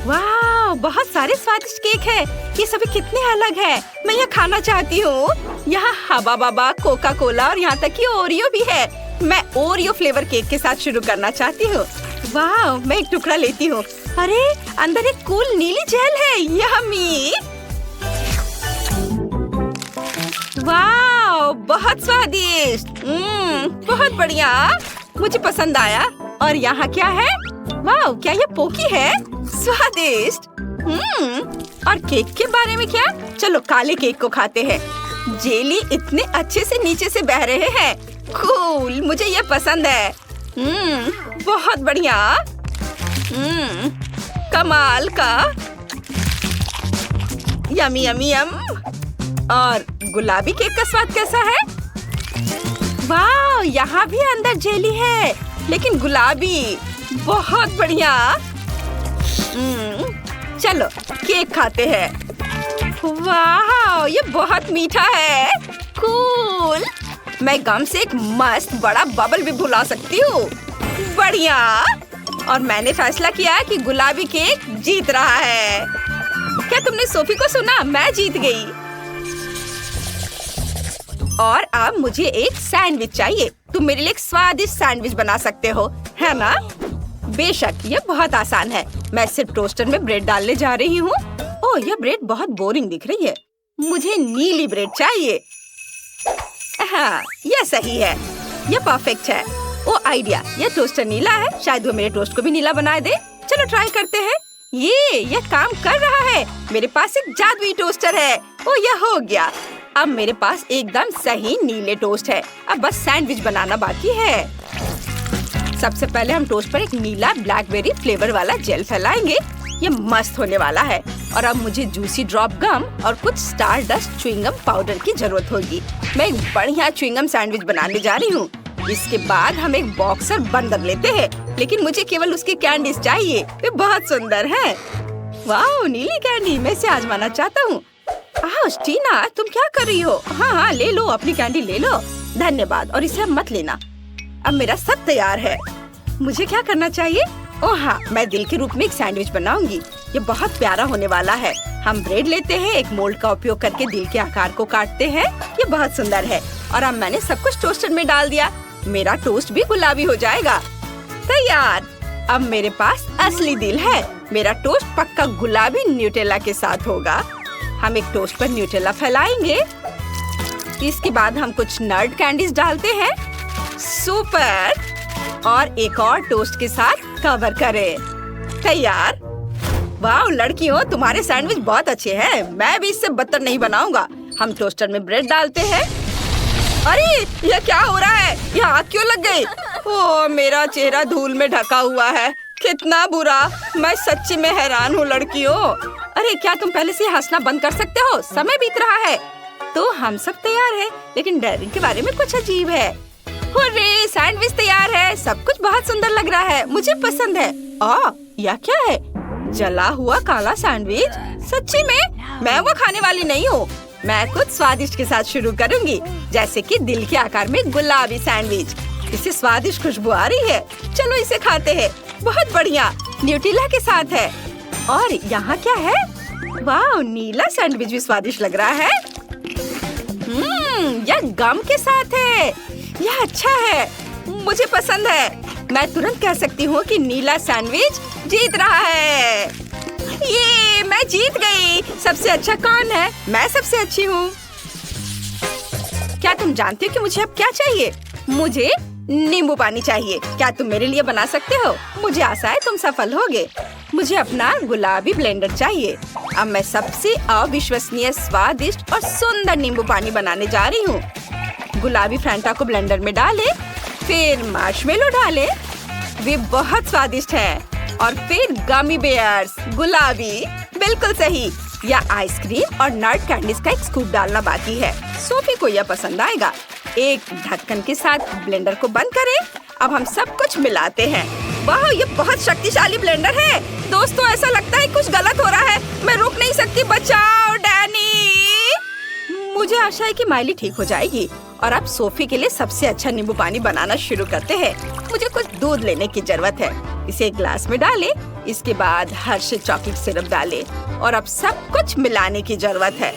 वाह, बहुत सारे स्वादिष्ट केक है। ये सभी कितने अलग है। मैं यह खाना चाहती हूँ। यहाँ हवा बबा, कोका कोला और यहाँ तक कि ओरियो भी है। मैं ओरियो फ्लेवर केक के साथ शुरू करना चाहती हूँ। वाह, मैं एक टुकड़ा लेती हूँ। अरे, अंदर एक कूल नीली जेल है। यम्मी। वाह, बहुत स्वादिष्ट। बहुत बढ़िया। मुझे पसंद आया। और यहाँ क्या है? वाह, क्या ये पोकी है? स्वादिष्ट। और केक के बारे में क्या? चलो काले केक को खाते हैं। जेली इतने अच्छे से नीचे से बह रहे हैं। कूल, मुझे ये पसंद है। बहुत बढ़िया। कमाल का। यमी यमी यम। और गुलाबी केक का स्वाद कैसा है? वाह, यहाँ भी अंदर जेली है, लेकिन गुलाबी। बहुत बढ़िया। चलो केक खाते हैं। वाह, ये बहुत मीठा है। कूल। मैं गम से एक मस्त बड़ा बबल भी भुला सकती हूँ। बढ़िया। और मैंने फैसला किया कि गुलाबी केक जीत रहा है। क्या तुमने सोफी को सुना? मैं जीत गई। और अब मुझे एक सैंडविच चाहिए। तुम मेरे लिए एक स्वादिष्ट सैंडविच बना सकते हो, है ना? बेशक, यह बहुत आसान है। मैं सिर्फ टोस्टर में ब्रेड डालने जा रही हूँ। ओह, यह ब्रेड बहुत बोरिंग दिख रही है। मुझे नीली ब्रेड चाहिए। हाँ, यह सही है। यह परफेक्ट है। ओ आइडिया, यह टोस्टर नीला है। शायद वो मेरे टोस्ट को भी नीला बना दे। चलो ट्राई करते हैं। यह काम कर रहा है। मेरे पास एक जादुई टोस्टर है। ओ, यह हो गया। अब मेरे पास एकदम सही नीले टोस्ट है। अब बस सैंडविच बनाना बाकी है। सबसे पहले हम टोस्ट पर एक नीला ब्लैकबेरी फ्लेवर वाला जेल फैलाएंगे। ये मस्त होने वाला है। और अब मुझे जूसी ड्रॉप गम और कुछ स्टार डस्ट च्युइंगम पाउडर की जरूरत होगी। मैं एक बढ़िया च्युइंगम सैंडविच बनाने जा रही हूँ। इसके बाद हम एक बॉक्सर बंदर लेते हैं, लेकिन मुझे केवल उसकी कैंडीज चाहिए। वे बहुत सुंदर है। वाह, नीली कैंडी। मैं इसे आजमाना चाहता हूँ। टीना, तुम क्या कर रही हो? हाँ, ले लो, अपनी कैंडी ले लो। धन्यवाद। और इसे अब मत लेना। अब मेरा सब तैयार है। मुझे क्या करना चाहिए? ओह हाँ, मैं दिल के रूप में एक सैंडविच बनाऊंगी। ये बहुत प्यारा होने वाला है। हम ब्रेड लेते हैं, एक मोल्ड का उपयोग करके दिल के आकार को काटते हैं। ये बहुत सुंदर है। और अब मैंने सब कुछ टोस्टर में डाल दिया। मेरा टोस्ट भी गुलाबी हो जाएगा। तैयार। अब मेरे पास असली दिल है। मेरा टोस्ट पक्का गुलाबी न्यूटेला के साथ होगा। हम एक टोस्ट पर न्यूटेला फैलाएंगे। इसके बाद हम कुछ नट कैंडीज डालते हैं। सुपर। और एक और टोस्ट के साथ कवर करें। तैयार। वाह लड़कियों, तुम्हारे सैंडविच बहुत अच्छे हैं। मैं भी इससे बदतर नहीं बनाऊंगा। हम टोस्टर में ब्रेड डालते हैं। अरे यह क्या हो रहा है? यह आग क्यों लग गई? ओह, मेरा चेहरा धूल में ढका हुआ है। कितना बुरा। मैं सच्ची में हैरान हूँ लड़कियों। अरे क्या तुम पहले से हंसना बंद कर सकते हो? समय बीत रहा है। तो हम सब तैयार हैं, लेकिन डैनी के बारे में कुछ अजीब है। हुर्रे, सैंडविच तैयार है। सब कुछ बहुत सुंदर लग रहा है, मुझे पसंद है। यह क्या है? जला हुआ काला सैंडविच? सच्ची में? मैं वो खाने वाली नहीं हूँ। मैं कुछ स्वादिष्ट के साथ शुरू करूँगी, जैसे कि दिल के आकार में गुलाबी सैंडविच। इसे स्वादिष्ट खुशबू आ रही है। चलो इसे खाते हैं। बहुत बढ़िया, न्यूटेला के साथ है। और यहाँ क्या है? वाह, नीला सैंडविच भी स्वादिष्ट लग रहा है। यह गम के साथ है। यह अच्छा है, मुझे पसंद है। मैं तुरंत कह सकती हूँ कि नीला सैंडविच जीत रहा है। ये मैं जीत गई। सबसे अच्छा कौन है? मैं सबसे अच्छी हूँ। क्या तुम जानते हो कि मुझे अब क्या चाहिए? मुझे नींबू पानी चाहिए। क्या तुम मेरे लिए बना सकते हो? मुझे आशा है तुम सफल होगे। मुझे अपना गुलाबी ब्लेंडर चाहिए। अब मैं सबसे अविश्वसनीय, स्वादिष्ट और सुंदर नींबू पानी बनाने जा रही हूँ। गुलाबी फैंटा को ब्लेंडर में डालें, फिर मार्शमेलो डालें, वे बहुत स्वादिष्ट हैं। और फिर गमी बेयर्स, गुलाबी, बिल्कुल सही। या आइसक्रीम और नट कैंडीज का एक स्कूप डालना बाकी है। सोफी को यह पसंद आएगा। एक ढक्कन के साथ ब्लेंडर को बंद करें। अब हम सब कुछ मिलाते हैं। वाह, ये बहुत शक्तिशाली ब्लेंडर है। दोस्तों, ऐसा लगता है कुछ गलत हो रहा है। मैं रुक नहीं सकती। बचाओ डैनी। मुझे आशा है कि माइली ठीक हो जाएगी। और अब सोफी के लिए सबसे अच्छा नींबू पानी बनाना शुरू करते हैं। मुझे कुछ दूध लेने की जरूरत है। इसे एक ग्लास में डालें। इसके बाद हर्षित चॉकलेट सिरप डालें। और अब सब कुछ मिलाने की जरूरत है।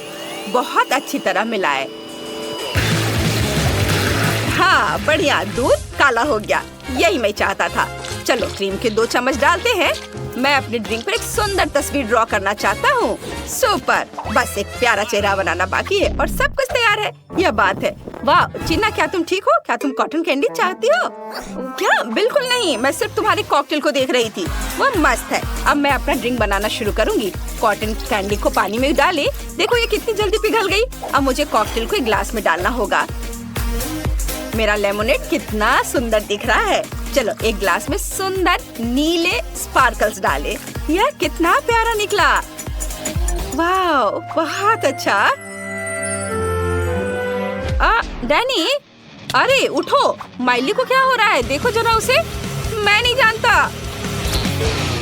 बहुत अच्छी तरह मिलाएं। हाँ, बढ़िया, दूध काला हो गया। यही मैं चाहता था। चलो क्रीम के 2 चम्मच डालते हैं। मैं अपने ड्रिंक पर एक सुंदर तस्वीर ड्रॉ करना चाहता हूँ। सुपर, बस एक प्यारा चेहरा बनाना बाकी है और सब कुछ तैयार है। यह बात है। वाह चिन्ना, क्या तुम ठीक हो? क्या तुम कॉटन कैंडी चाहती हो? क्या? बिल्कुल नहीं, मैं सिर्फ तुम्हारे कॉकटेल को देख रही थी। वह मस्त है। अब मैं अपना ड्रिंक बनाना शुरू करूंगी। कॉटन कैंडी को पानी में डाले। देखो ये कितनी जल्दी पिघल गई। अब मुझे कॉकटेल को एक ग्लास में डालना होगा। मेरा लेमोनेड कितना सुंदर दिख रहा है। चलो एक ग्लास में सुंदर नीले स्पार्कल्स डालें। यह कितना प्यारा निकला। वाह, बहुत अच्छा। डैनी, अरे उठो। माइली को क्या हो रहा है? देखो जरा उसे। मैं नहीं जानता।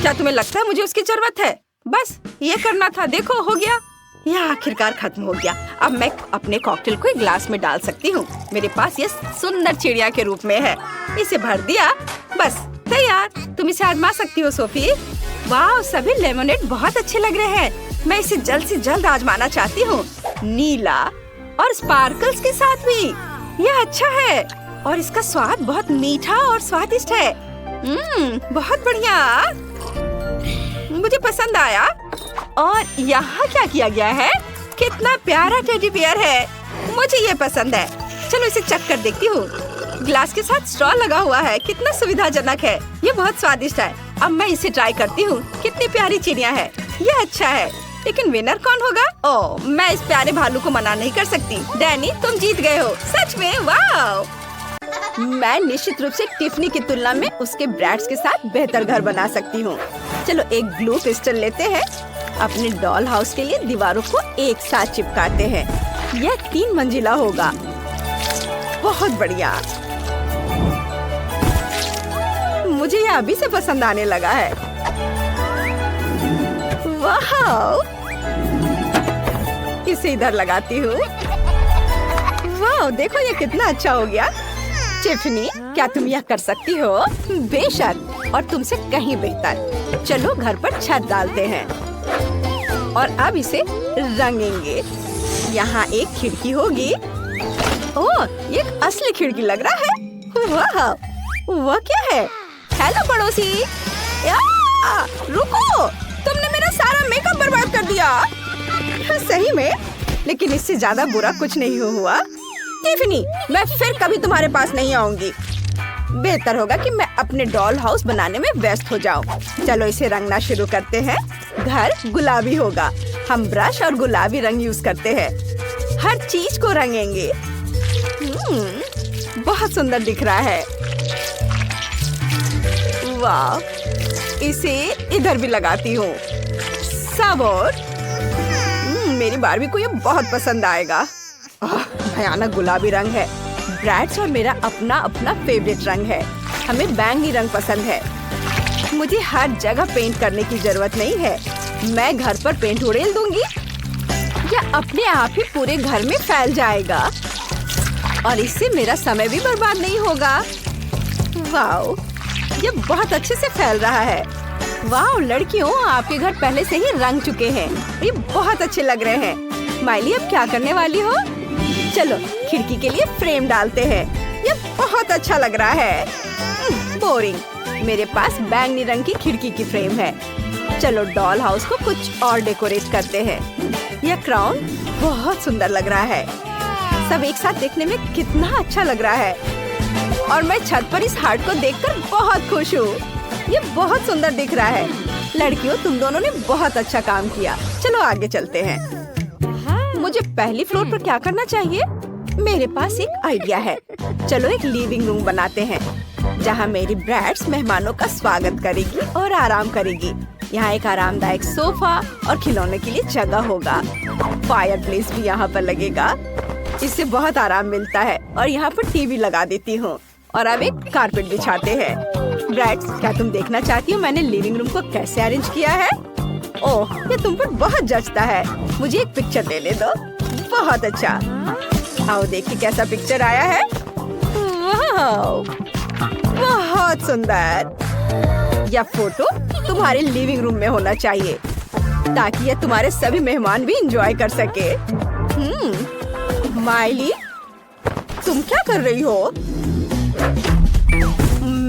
क्या तुम्हें लगता है मुझे उसकी जरूरत है? बस ये करना था। देखो हो गया। यह आखिरकार खत्म हो गया। अब मैं अपने कॉकटेल को एक ग्लास में डाल सकती हूँ। मेरे पास ये सुंदर चिड़िया के रूप में है। इसे भर दिया, बस तैयार। तुम इसे आजमा सकती हो सोफी। वाह, सभी लेमोनेड बहुत अच्छे लग रहे हैं। मैं इसे जल्द से जल्द आजमाना चाहती हूँ। नीला और स्पार्कल्स के साथ भी। यह अच्छा है और इसका स्वाद बहुत मीठा और स्वादिष्ट है। बहुत बढ़िया, मुझे पसंद आया। और यहाँ क्या किया गया है? कितना प्यारा टेडी बियर है। मुझे ये पसंद है। चलो इसे चख कर देखती हूँ। ग्लास के साथ स्ट्रॉ लगा हुआ है। कितना सुविधाजनक है। ये बहुत स्वादिष्ट है। अब मैं इसे ट्राई करती हूँ। कितनी प्यारी चिड़िया है। ये अच्छा है, लेकिन विनर कौन होगा? ओह, मैं इस प्यारे भालू को मना नहीं कर सकती। डैनी, तुम जीत गए हो। सच में? वाह! मैं निश्चित रूप से टिफनी की तुलना में उसके ब्रैड्स के साथ बेहतर घर बना सकती हूँ। चलो एक ग्लू पिस्टल लेते हैं। अपने डॉल हाउस के लिए दीवारों को एक साथ चिपकाते हैं। यह 3 मंजिला होगा। बहुत बढ़िया। मुझे यह अभी से पसंद आने लगा है। वाह! इसे इधर लगाती हूँ। वाह, देखो ये कितना अच्छा हो गया। टिफनी, क्या तुम यह कर सकती हो? बेशक, और तुमसे कहीं बेहतर। चलो घर पर छत डालते हैं और अब इसे रंगेंगे। यहाँ एक खिड़की होगी। ओह, ये एक असली खिड़की लग रहा है। वाह, वह क्या है? हेलो पड़ोसी। रुको, तुमने मेरा सारा मेकअप बर्बाद कर दिया। सही में? लेकिन इससे ज्यादा बुरा कुछ नहीं हुआ। टिफनी, मैं फिर कभी तुम्हारे पास नहीं आऊंगी। बेहतर होगा कि मैं अपने डॉल हाउस बनाने में व्यस्त हो जाऊं। चलो इसे रंगना शुरू करते हैं। घर गुलाबी होगा। हम ब्रश और गुलाबी रंग यूज करते हैं। हर चीज को रंगेंगे। बहुत सुंदर दिख रहा है। वाह, इसे इधर भी लगाती हूँ। सब और मेरी बारबी को ये बहुत पसंद आएगा। भयानक गुलाबी रंग है। ब्रैड्स और मेरा अपना अपना फेवरेट रंग है। हमें बैंगनी रंग पसंद है। मुझे हर जगह पेंट करने की जरूरत नहीं है। मैं घर पर पेंट उड़ेल दूंगी या अपने आप ही पूरे घर में फैल जाएगा और इससे मेरा समय भी बर्बाद नहीं होगा। वाओ, ये बहुत अच्छे से फैल रहा है। वाओ लड़कियों, आपके घर पहले से ही रंग चुके हैं। ये बहुत अच्छे लग रहे हैं। माइली, अब क्या करने वाली हो? चलो खिड़की के लिए फ्रेम डालते हैं। ये बहुत अच्छा लग रहा है। बोरिंग। मेरे पास बैंगनी रंग की खिड़की की फ्रेम है। चलो डॉल हाउस को कुछ और डेकोरेट करते हैं। यह क्राउन बहुत सुंदर लग रहा है। सब एक साथ देखने में कितना अच्छा लग रहा है और मैं छत पर इस हार्ट को देखकर बहुत खुश हूँ। ये बहुत सुंदर दिख रहा है। लड़कियों, तुम दोनों ने बहुत अच्छा काम किया। चलो आगे चलते हैं। मुझे पहली फ्लोर पर क्या करना चाहिए? मेरे पास एक आइडिया है। चलो एक लिविंग रूम बनाते हैं जहाँ मेरी ब्रैड्स मेहमानों का स्वागत करेगी और आराम करेगी। यहाँ एक आरामदायक सोफा और खिलौने के लिए जगह होगा। फायरप्लेस भी यहाँ पर लगेगा। इससे बहुत आराम मिलता है। और यहाँ पर टीवी लगा देती हूँ और अब एक कारपेट बिछाते हैं। ब्रैड्स, क्या तुम देखना चाहती हो मैंने लिविंग रूम को कैसे अरेंज किया है? ओह, ये तुम पर बहुत जचता है। मुझे एक पिक्चर लेने दो। बहुत अच्छा। आओ देखिए कैसा पिक्चर आया है। वाह, बहुत सुंदर। यह फोटो तुम्हारे लिविंग रूम में होना चाहिए ताकि ये तुम्हारे सभी मेहमान भी एंजॉय कर सके। माइली, तुम क्या कर रही हो?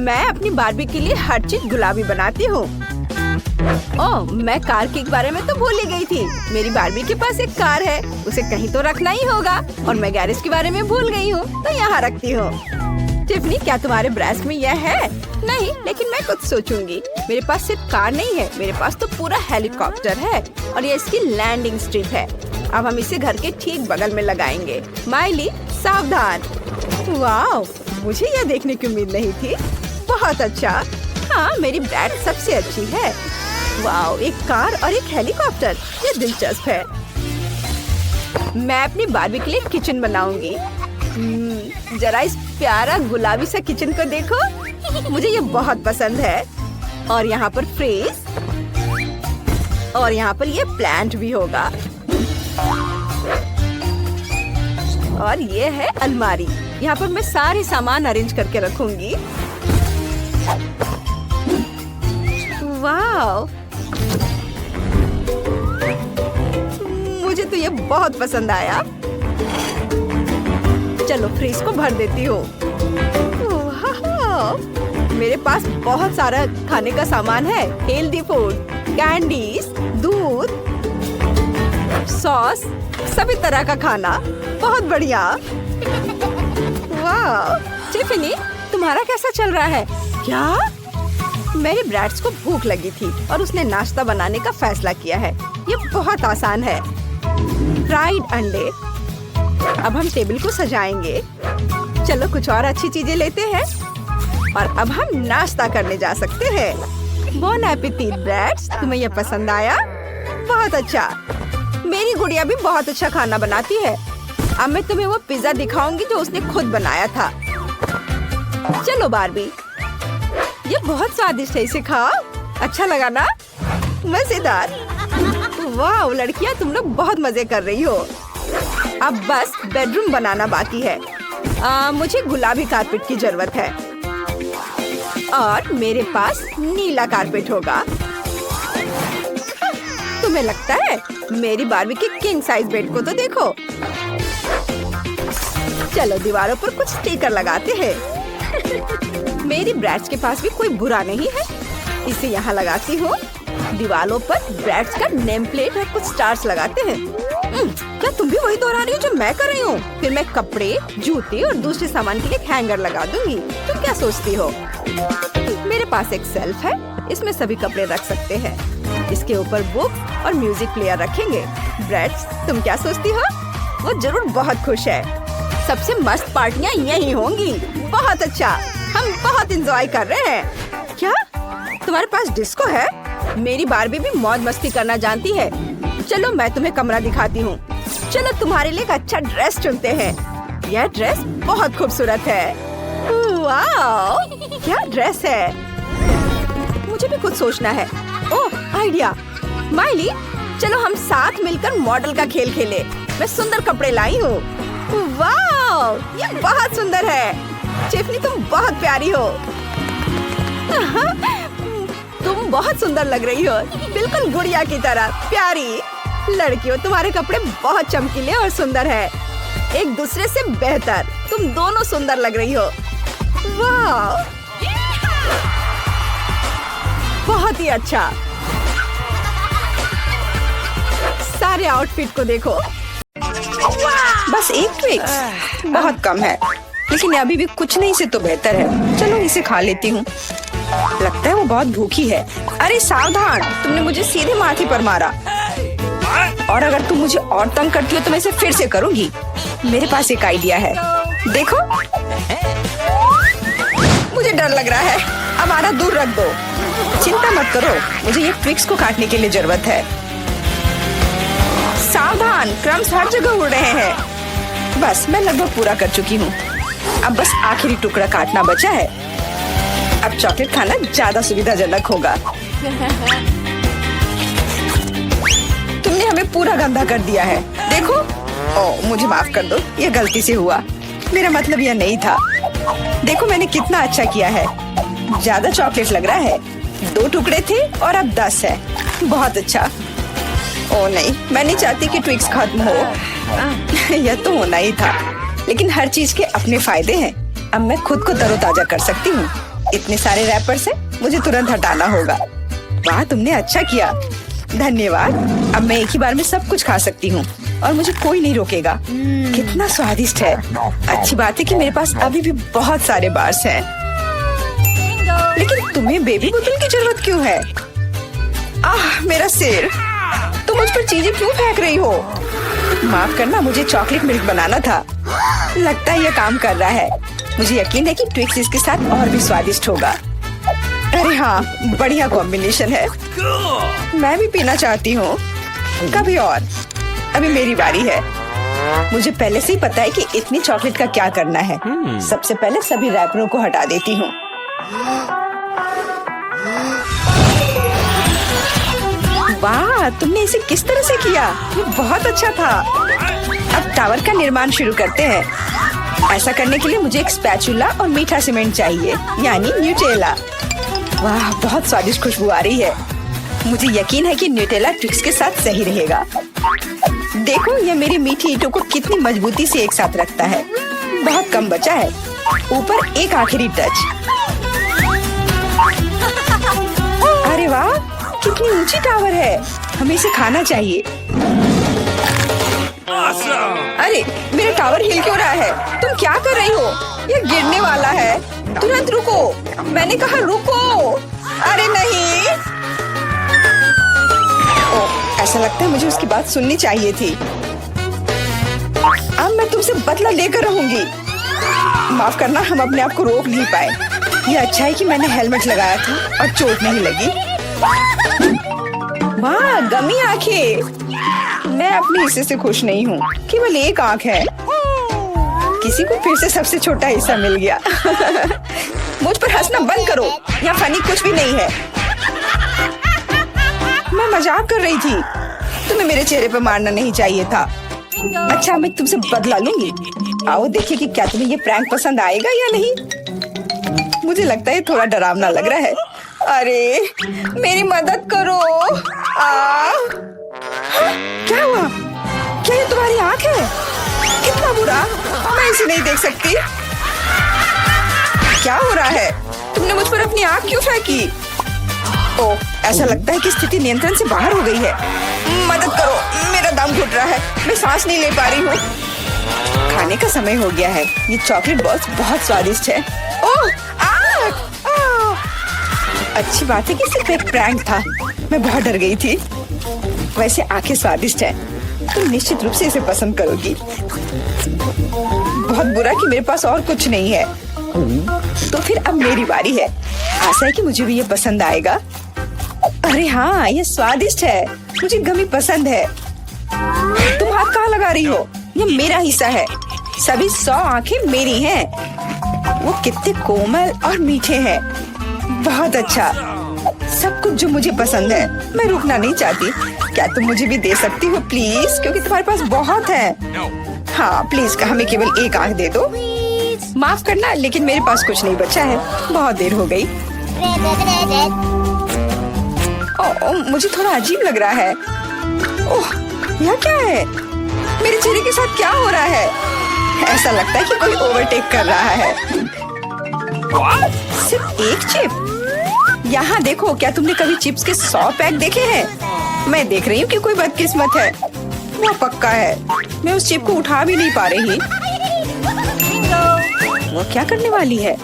मैं अपनी बारबी के लिए हर चीज गुलाबी बनाती हूँ। ओह, मैं कार के बारे में तो भूल ही गई थी। मेरी बारबी के पास एक कार है, उसे कहीं तो रखना ही होगा। और मैं गैरेज के बारे में भूल गई हूँ तो यहाँ रखती हूँ। टिफनी, क्या तुम्हारे ब्रेस्ट में यह है? नहीं, लेकिन मैं कुछ सोचूंगी। मेरे पास सिर्फ कार नहीं है, मेरे पास तो पूरा हेलीकॉप्टर है और ये इसकी लैंडिंग स्ट्रिप है। अब हम इसे घर के ठीक बगल में लगाएंगे। माइली, सावधान। वाह, मुझे यह देखने की उम्मीद नहीं थी। बहुत अच्छा। हाँ, मेरी ब्रैड सबसे अच्छी है। वाह, एक कार और एक हेलीकॉप्टर, ये दिलचस्प है। मैं अपनी बारबी के लिए किचन बनाऊंगी। जरा इस प्यारा गुलाबी सा किचन को देखो। मुझे ये बहुत पसंद है। और यहाँ पर फ्रेज और यहाँ पर ये प्लांट भी होगा। और ये है अलमारी। यहाँ पर मैं सारे सामान अरेंज करके रखूंगी। वाह, मुझे तो ये बहुत पसंद आया। चलो फ्रिज को भर देती हूँ। मेरे पास बहुत सारा खाने का सामान है। हेल्दी फूड, कैंडीज, दूध, सॉस, सभी तरह का खाना। बहुत बढ़िया। वाह, टिफनी, तुम्हारा कैसा चल रहा है? क्या? मेरी ब्रैड्स को भूख लगी थी और उसने नाश्ता बनाने का फैसला किया है। ये बहुत आसान है। फ्राइड अंडे। अब हम टेबल को सजाएंगे। चलो कुछ और अच्छी चीजें लेते हैं और अब हम नाश्ता करने जा सकते हैं। बोन एपेटिट ब्रैड्स, तुम्हें यह पसंद आया? बहुत अच्छा। मेरी गुड़िया भी बहुत अच्छा खाना बनाती है। अब मैं तुम्हें वो पिज्जा दिखाऊंगी जो उसने खुद बनाया था। चलो बारबी, ये बहुत स्वादिष्ट है, इसे खाओ। अच्छा लगा ना? मजेदार। वाह लड़कियां, तुम लोग बहुत मजे कर रही हो। अब बस बेडरूम बनाना बाकी है। मुझे गुलाबी कारपेट की जरूरत है और मेरे पास नीला कारपेट होगा। तुम्हें लगता है? मेरी बारबी की किंग साइज बेड को तो देखो। चलो दीवारों पर कुछ स्टिकर लगाते हैं। मेरी ब्रैड्स के पास भी कोई बुरा नहीं है। इसे यहाँ लगाती हूँ। दीवारों पर ब्रैड्स का नेम प्लेट और कुछ स्टार्स लगाते हैं। क्या तुम भी वही दोहरा रही हो जो मैं कर रही हूँ? फिर मैं कपड़े, जूते और दूसरे सामान के लिए एक हैंगर लगा दूंगी। तुम क्या सोचती हो? मेरे पास एक शेल्फ है, इसमें सभी कपड़े रख सकते हैं। इसके ऊपर बुक और म्यूजिक प्लेयर रखेंगे। ब्रैड्स, तुम क्या सोचती हो? वो जरूर बहुत खुश है। सबसे मस्त पार्टियाँ यही होंगी। बहुत अच्छा, हम बहुत एंजॉय कर रहे हैं। क्या तुम्हारे पास डिस्को है? मेरी बारबी भी मौज मस्ती करना जानती है। चलो मैं तुम्हें कमरा दिखाती हूँ। चलो तुम्हारे लिए एक अच्छा ड्रेस चुनते हैं। यह ड्रेस बहुत खूबसूरत है। वाह, क्या ड्रेस है। मुझे भी कुछ सोचना है। ओह, आइडिया। माइली, चलो हम साथ मिलकर मॉडल का खेल खेले। मैं सुंदर कपड़े लाई हूँ। वाह, ये बहुत सुंदर है। टिफनी, तुम बहुत प्यारी हो। तुम बहुत सुंदर लग रही हो, बिल्कुल गुड़िया की तरह प्यारी। लड़कियों, तुम्हारे कपड़े बहुत चमकीले और सुंदर है, एक दूसरे से बेहतर। तुम दोनों सुंदर लग रही हो। वाह, बहुत ही अच्छा। सारे आउटफिट को देखो। बस एक ट्विक्स बहुत कम है, लेकिन अभी भी कुछ नहीं से तो बेहतर है। चलो इसे खा लेती हूँ। लगता है वो बहुत भूखी है। अरे सावधान, तुमने मुझे सीधे माथे पर मारा। और अगर तुम मुझे और तंग करती हो तो मैं इसे फिर से करूंगी। मेरे पास एक आइडिया है, देखो। मुझे डर लग रहा है, अब आना दूर रख दो। चिंता मत करो, मुझे ये ट्विक्स को काटने के लिए जरूरत है। सावधान, क्रम्स हर जगह उड़ रहे हैं। बस मैं लगभग पूरा कर चुकी हूँ। अब बस आखिरी टुकड़ा काटना बचा है। अब चॉकलेट खाना ज्यादा सुविधाजनक होगा। तुमने हमें पूरा गंदा कर दिया है, देखो। ओह, मुझे माफ कर दो, ये गलती से हुआ। मेरा मतलब यह नहीं था। देखो मैंने कितना अच्छा किया है। ज्यादा चॉकलेट लग रहा है। 2 टुकड़े थे और अब 10 है। बहुत अच्छा। ओह नहीं, मैं नहीं चाहती कि ट्विक्स खत्म हो। यह तो होना ही था, लेकिन हर चीज के अपने फायदे हैं। अब मैं खुद को तरोताजा कर सकती हूँ। इतने सारे रैपर से मुझे तुरंत हटाना होगा। वाह, तुमने अच्छा किया, धन्यवाद। अब मैं एक ही बार में सब कुछ खा सकती हूँ और मुझे कोई नहीं रोकेगा। कितना स्वादिष्ट है। अच्छी बात है कि मेरे पास अभी भी बहुत सारे बार्स हैं। लेकिन तुम्हें बेबी बोतल की जरूरत क्यों है? आह, मेरा सिर। तुम मुझ पर चीजें क्यों फेंक रही हो? माफ करना, मुझे चॉकलेट मिल्क बनाना था। लगता है यह काम कर रहा है। मुझे यकीन है कि ट्विक्स इसके साथ और भी स्वादिष्ट होगा। अरे हाँ, बढ़िया कॉम्बिनेशन है। मैं भी पीना चाहती हूँ, कभी और। अभी मेरी बारी है। मुझे पहले से ही पता है कि इतनी चॉकलेट का क्या करना है। सबसे पहले सभी रैपरों को हटा देती हूँ। वाह, तुमने इसे किस तरह से किया? ये बहुत अच्छा था। अब टावर का निर्माण शुरू करते हैं। ऐसा करने के लिए मुझे एक स्पैचुला और मीठा सीमेंट चाहिए, यानी न्यूटेला। वाह, बहुत स्वादिष्ट खुशबू आ रही है। मुझे यकीन है कि न्यूटेला ट्विक्स के साथ सही रहेगा। देखो, यह मेरी मीठी ईंटों को कितनी मजबूती से एक साथ रखता है। बहुत कम बचा है। ऊपर एक आखिरी टच। अरे वाह, कितनी ऊंची टावर है। हमें इसे खाना चाहिए। अरे, मेरा टावर हिल क्यों रहा है? तुम क्या कर रही हो? ये गिरने वाला है। तुरंत रुको, मैंने कहा रुको। अरे नहीं। ओह, ऐसा लगता है मुझे उसकी बात सुननी चाहिए थी। अब मैं तुमसे बदला लेकर रहूंगी। माफ करना, हम अपने आप को रोक नहीं पाए। ये अच्छा है कि मैंने हेलमेट लगाया था और चोट नहीं लगी। वाह, गमी आंखें। मैं अपने हिस्से से खुश नहीं हूँ। केवल एक आंख है। किसी को फिर से सबसे छोटा हिस्सा मिल गया। मुझ पर हंसना बंद करो। यहाँ फनी कुछ भी नहीं है। मैं मजाक कर रही थी। तुम्हें मेरे चेहरे पर मारना नहीं चाहिए था। अच्छा, मैं तुमसे बदला लूंगी। आओ देखिए कि क्या तुम्हें ये प्रैंक पसंद आएगा या नहीं। मुझे लगता है थोड़ा डरावना लग रहा है। अरे, मेरी मदद करो। क्या हुआ? क्या ये तुम्हारी आँख है? कितना बुरा। मैं इसे नहीं देख सकती। क्या हो रहा है? तुमने मुझ पर अपनी आँख क्यों फेंकी? ओह, ऐसा लगता है कि स्थिति नियंत्रण से बाहर हो गई है। मदद करो, मेरा दम घुट रहा है। मैं सांस नहीं ले पा रही हूँ। खाने का समय हो गया है। ये चॉकलेट बॉल्स बहुत स्वादिष्ट है। ओह, अच्छी बात है कि सिर्फ एक प्रैंक था। मैं बहुत डर गई थी। वैसे आंखें स्वादिष्ट है। तुम निश्चित रूप से इसे पसंद करोगी। बहुत बुरा कि मेरे पास और कुछ नहीं है। तो फिर अब मेरी बारी है। आशा है कि मुझे भी ये पसंद आएगा। अरे हाँ, ये स्वादिष्ट है। मुझे गमी पसंद है। तुम हाथ कहाँ लगा रही हो? ये मेरा हिस्सा है। सभी 100 आंखें मेरी हैं। वो कितने कोमल और मीठे हैं। बहुत अच्छा, सब कुछ जो मुझे पसंद है। मैं रुकना नहीं चाहती। क्या तुम मुझे भी दे सकती हो प्लीज? क्योंकि तुम्हारे पास बहुत है। हाँ प्लीज, हमें केवल एक आंख दे दो। माफ करना, लेकिन मेरे पास कुछ नहीं बचा है। बहुत देर हो गई। मुझे थोड़ा अजीब लग रहा है। ओह, यह क्या है? मेरे चेहरे के साथ क्या हो रहा है? ऐसा लगता है कि कोई ओवरटेक कर रहा है। सिर्फ एक चिप? यहाँ देखो, क्या तुमने कभी चिप्स के 100 पैक देखे हैं? मैं देख रही हूँ कि कोई बदकिस्मत है। वो पक्का है। मैं उस चिप को उठा भी नहीं पा रही। वो क्या करने वाली है?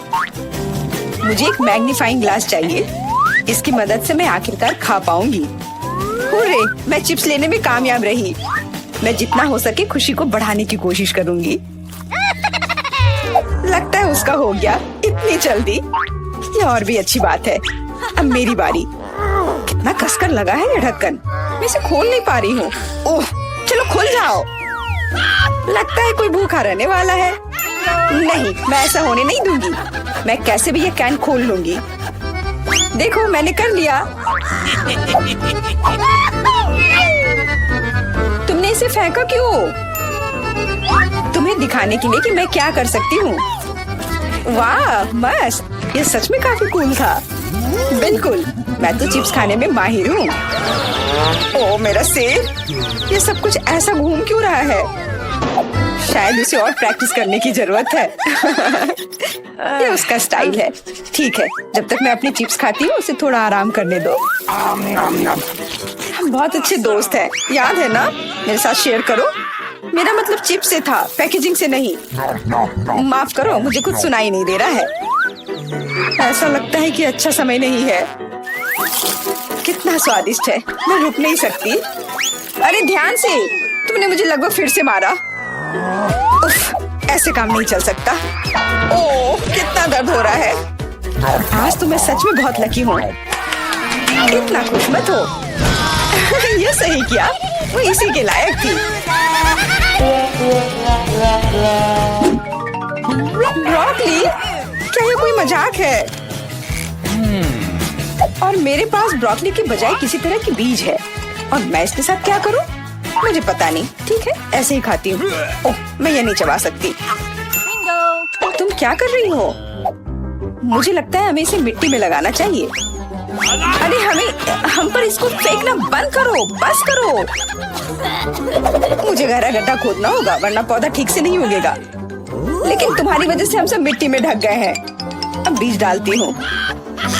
मुझे एक मैग्नीफाइंग ग्लास चाहिए। इसकी मदद से मैं आखिरकार खा पाऊंगी। हुर्रे, मैं चिप्स लेने में कामयाब रही। मैं जितना हो सके खुशी को बढ़ाने की कोशिश करूंगी। लगता है उसका हो गया इतनी जल्दी। ये और भी अच्छी बात है। अब मेरी बारी। कितना कसकर लगा है ये ढक्कन। मैं इसे खोल नहीं पा रही हूँ। ओह, चलो खुल जाओ। लगता है कोई भूखा रहने वाला है। नहीं, मैं ऐसा होने नहीं दूंगी। मैं कैसे भी ये कैन खोल लूंगी। देखो, मैंने कर लिया। तुमने इसे फेंका क्यों? तुम्हें दिखाने के लिए कि मैं क्या कर सकती हूँ। वाह, मस्त। ये सच में काफी कूल था। बिल्कुल, मैं तो चिप्स खाने में माहिर हूँ। ओह मेरा सिर, ये सब कुछ ऐसा घूम क्यों रहा है? शायद उसे और प्रैक्टिस करने की जरूरत है। ये उसका स्टाइल है। ठीक है, जब तक मैं अपनी चिप्स खाती हूँ उसे थोड़ा आराम करने दो। हम बहुत अच्छे दोस्त हैं, याद है ना? मेरे साथ शेयर करो। मेरा मतलब चिप्स से था, पैकेजिंग से नहीं। माफ करो, मुझे कुछ सुनाई नहीं दे रहा है। ऐसा लगता है कि अच्छा समय नहीं है। कितना स्वादिष्ट है, मैं रुक नहीं सकती। अरे ध्यान से, तुमने मुझे लगभग फिर से मारा। उफ, ऐसे काम नहीं चल सकता। ओह, कितना दर्द हो रहा है। आज तो मैं सच में बहुत लकी हूँ। इतना खुश मत हो। ये सही किया, वो इसी के लायक थी। ब्रोकली? क्या ये कोई मजाक है? और मेरे पास ब्रोकली के बजाय किसी तरह की बीज है, और मैं इसके साथ क्या करूं? मुझे पता नहीं। ठीक है, ऐसे ही खाती हूँ। ओह, मैं ये नहीं चबा सकती। तुम क्या कर रही हो? मुझे लगता है हमें इसे मिट्टी में लगाना चाहिए। अरे हम पर इसको फेंकना बंद करो, बस करो। मुझे गहरा गड्ढा खोदना होगा, वरना पौधा ठीक से नहीं उगेगा। लेकिन तुम्हारी वजह से हम सब मिट्टी में ढक गए हैं। अब बीज डालती हूँ।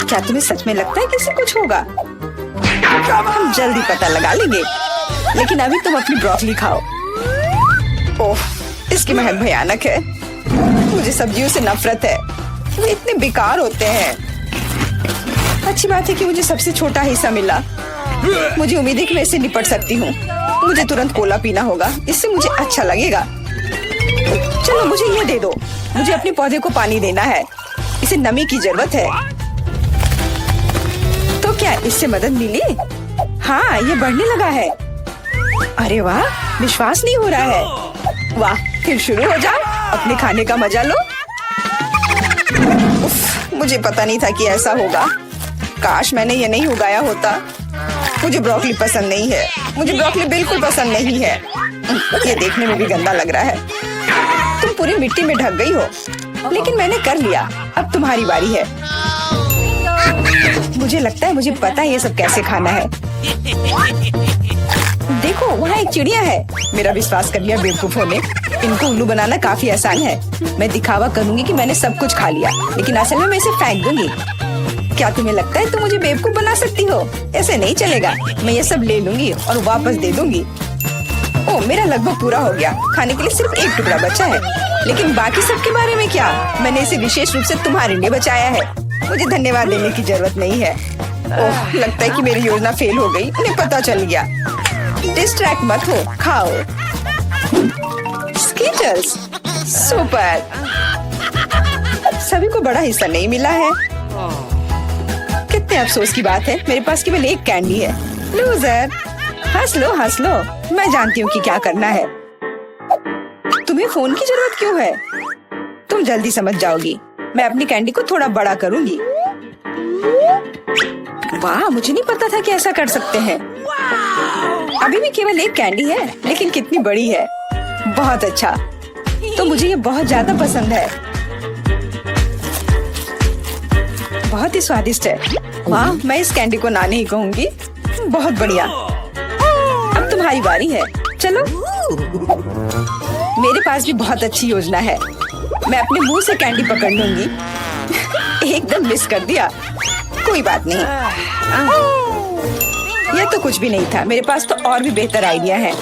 क्या तुम्हें सच में लगता है कि इससे कुछ होगा? हम जल्दी पता लगा लेंगे। लेकिन अभी तुम अपनी ब्रोकली खाओ। ओह, इसकी महक भयानक है। मुझे सब्जियों से नफरत है, वे इतने बेकार होते हैं। अच्छी बात है कि मुझे सबसे छोटा हिस्सा मिला। मुझे उम्मीद है कि मैं इससे निपट सकती हूँ। मुझे तुरंत कोला पीना होगा, इससे मुझे अच्छा लगेगा। चलो मुझे ये दे दो। मुझे अपने पौधे को पानी देना है, इसे नमी की जरूरत है। तो क्या इससे मदद मिली? हाँ, ये बढ़ने लगा है। अरे वाह, विश्वास नहीं हो रहा है। वाह, फिर शुरू हो जाओ, अपने खाने का मजा लो। उफ, मुझे पता नहीं था कि ऐसा होगा। काश मैंने ये नहीं उगाया होता। मुझे ब्रोकली पसंद नहीं है। मुझे ब्रोकली बिल्कुल पसंद नहीं है। ये देखने में भी गंदा लग रहा है। तुम पूरी मिट्टी में ढक गई हो, लेकिन मैंने कर लिया। अब तुम्हारी बारी है। मुझे लगता है मुझे पता है ये सब कैसे खाना है। देखो, वहाँ एक चिड़िया है। मेरा विश्वास कर लिया बेवकूफों ने। इनको उल्लू बनाना काफी आसान है। मैं दिखावा करूंगी कि मैंने सब कुछ खा लिया, लेकिन असल में मैं इसे फेंक दूंगी। क्या तुम्हें लगता है तुम मुझे बेवकूफ बना सकती हो? ऐसे नहीं चलेगा। मैं ये सब ले लूंगी और वापस दे दूंगी। ओह, मेरा लगभग पूरा हो गया। खाने के लिए सिर्फ एक टुकड़ा बचा है। लेकिन बाकी सब के बारे में क्या? मैंने इसे विशेष रूप से तुम्हारे लिए बचाया है। मुझे धन्यवाद देने की जरूरत नहीं है। ओह, लगता है कि मेरी योजना फेल हो गई। उन्हें पता चल गया। डिस्ट्रैक्ट मत हो, खाओ। Skittles, super. सभी को बड़ा हिस्सा नहीं मिला है। कितने अफसोस की बात है, मेरे पास केवल एक कैंडी है। लूजर, हंस लो, मैं जानती हूँ कि क्या करना है। तुम्हें फोन की जरूरत क्यों है? तुम जल्दी समझ जाओगी। मैं अपनी कैंडी को थोड़ा बड़ा करूंगी। वाह, मुझे नहीं पता था कि ऐसा कर सकते हैं। अभी भी केवल एक कैंडी है, लेकिन कितनी बड़ी है। बहुत अच्छा, तो मुझे ये बहुत ज्यादा पसंद है। बहुत ही स्वादिष्ट है। वाह, मैं इस कैंडी को ना नहीं कहूंगी। बहुत बढ़िया। अब तुम्हारी बारी है, चलो। मेरे पास भी बहुत अच्छी योजना है। मैं अपने मुंह से कैंडी पकड़ लूंगी। एकदम मिस कर दिया। कोई बात नहीं, यह तो कुछ भी नहीं था। मेरे पास तो और भी बेहतर आइडिया है।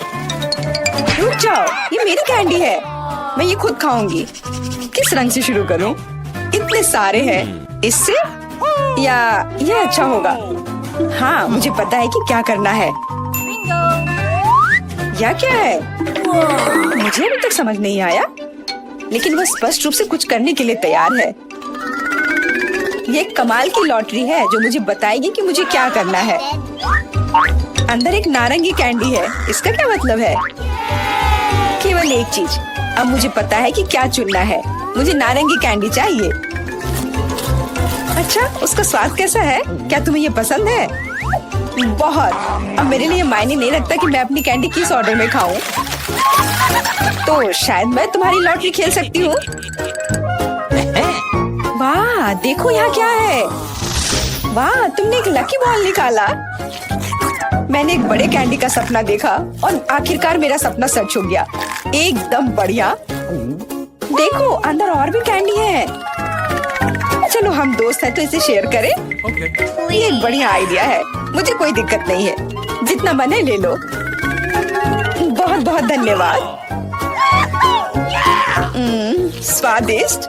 रुक जाओ, ये मेरी कैंडी है। मैं ये खुद खाऊंगी। किस रंग से शुरू करूं? इतने सारे हैं। इससे या ये अच्छा होगा? हाँ, मुझे पता है कि क्या करना है। या क्या है? मुझे अभी तक समझ नहीं आया, लेकिन वो स्पष्ट रूप से कुछ करने के लिए तैयार है। ये एक कमाल की लॉटरी है जो मुझे बताएगी कि मुझे क्या करना है। अंदर एक नारंगी कैंडी है। इसका क्या मतलब है? केवल एक चीज। अब मुझे पता है कि क्या चुनना है। मुझे नारंगी कैंडी चाहिए। अच्छा, उसका स्वाद कैसा है? क्या तुम्हें ये पसंद है? बहुत। अब मेरे लिए मायने नहीं रखता कि मैं अपनी कैंडी किस ऑर्डर में खाऊं। तो शायद मैं तुम्हारी लॉटरी खेल सकती हूँ। वाह, देखो यहाँ क्या है। वाह, तुमने एक लकी बॉल निकाला। मैंने एक बड़े कैंडी का सपना देखा और आखिरकार मेरा सपना सच हो गया। एकदम बढ़िया। देखो, अंदर और भी कैंडी है। चलो, हम दोस्त हैं तो इसे शेयर करें। ये एक बढ़िया आइडिया है। मुझे कोई दिक्कत नहीं है। जितना मन है ले लो। बहुत बहुत धन्यवाद। स्वादिष्ट।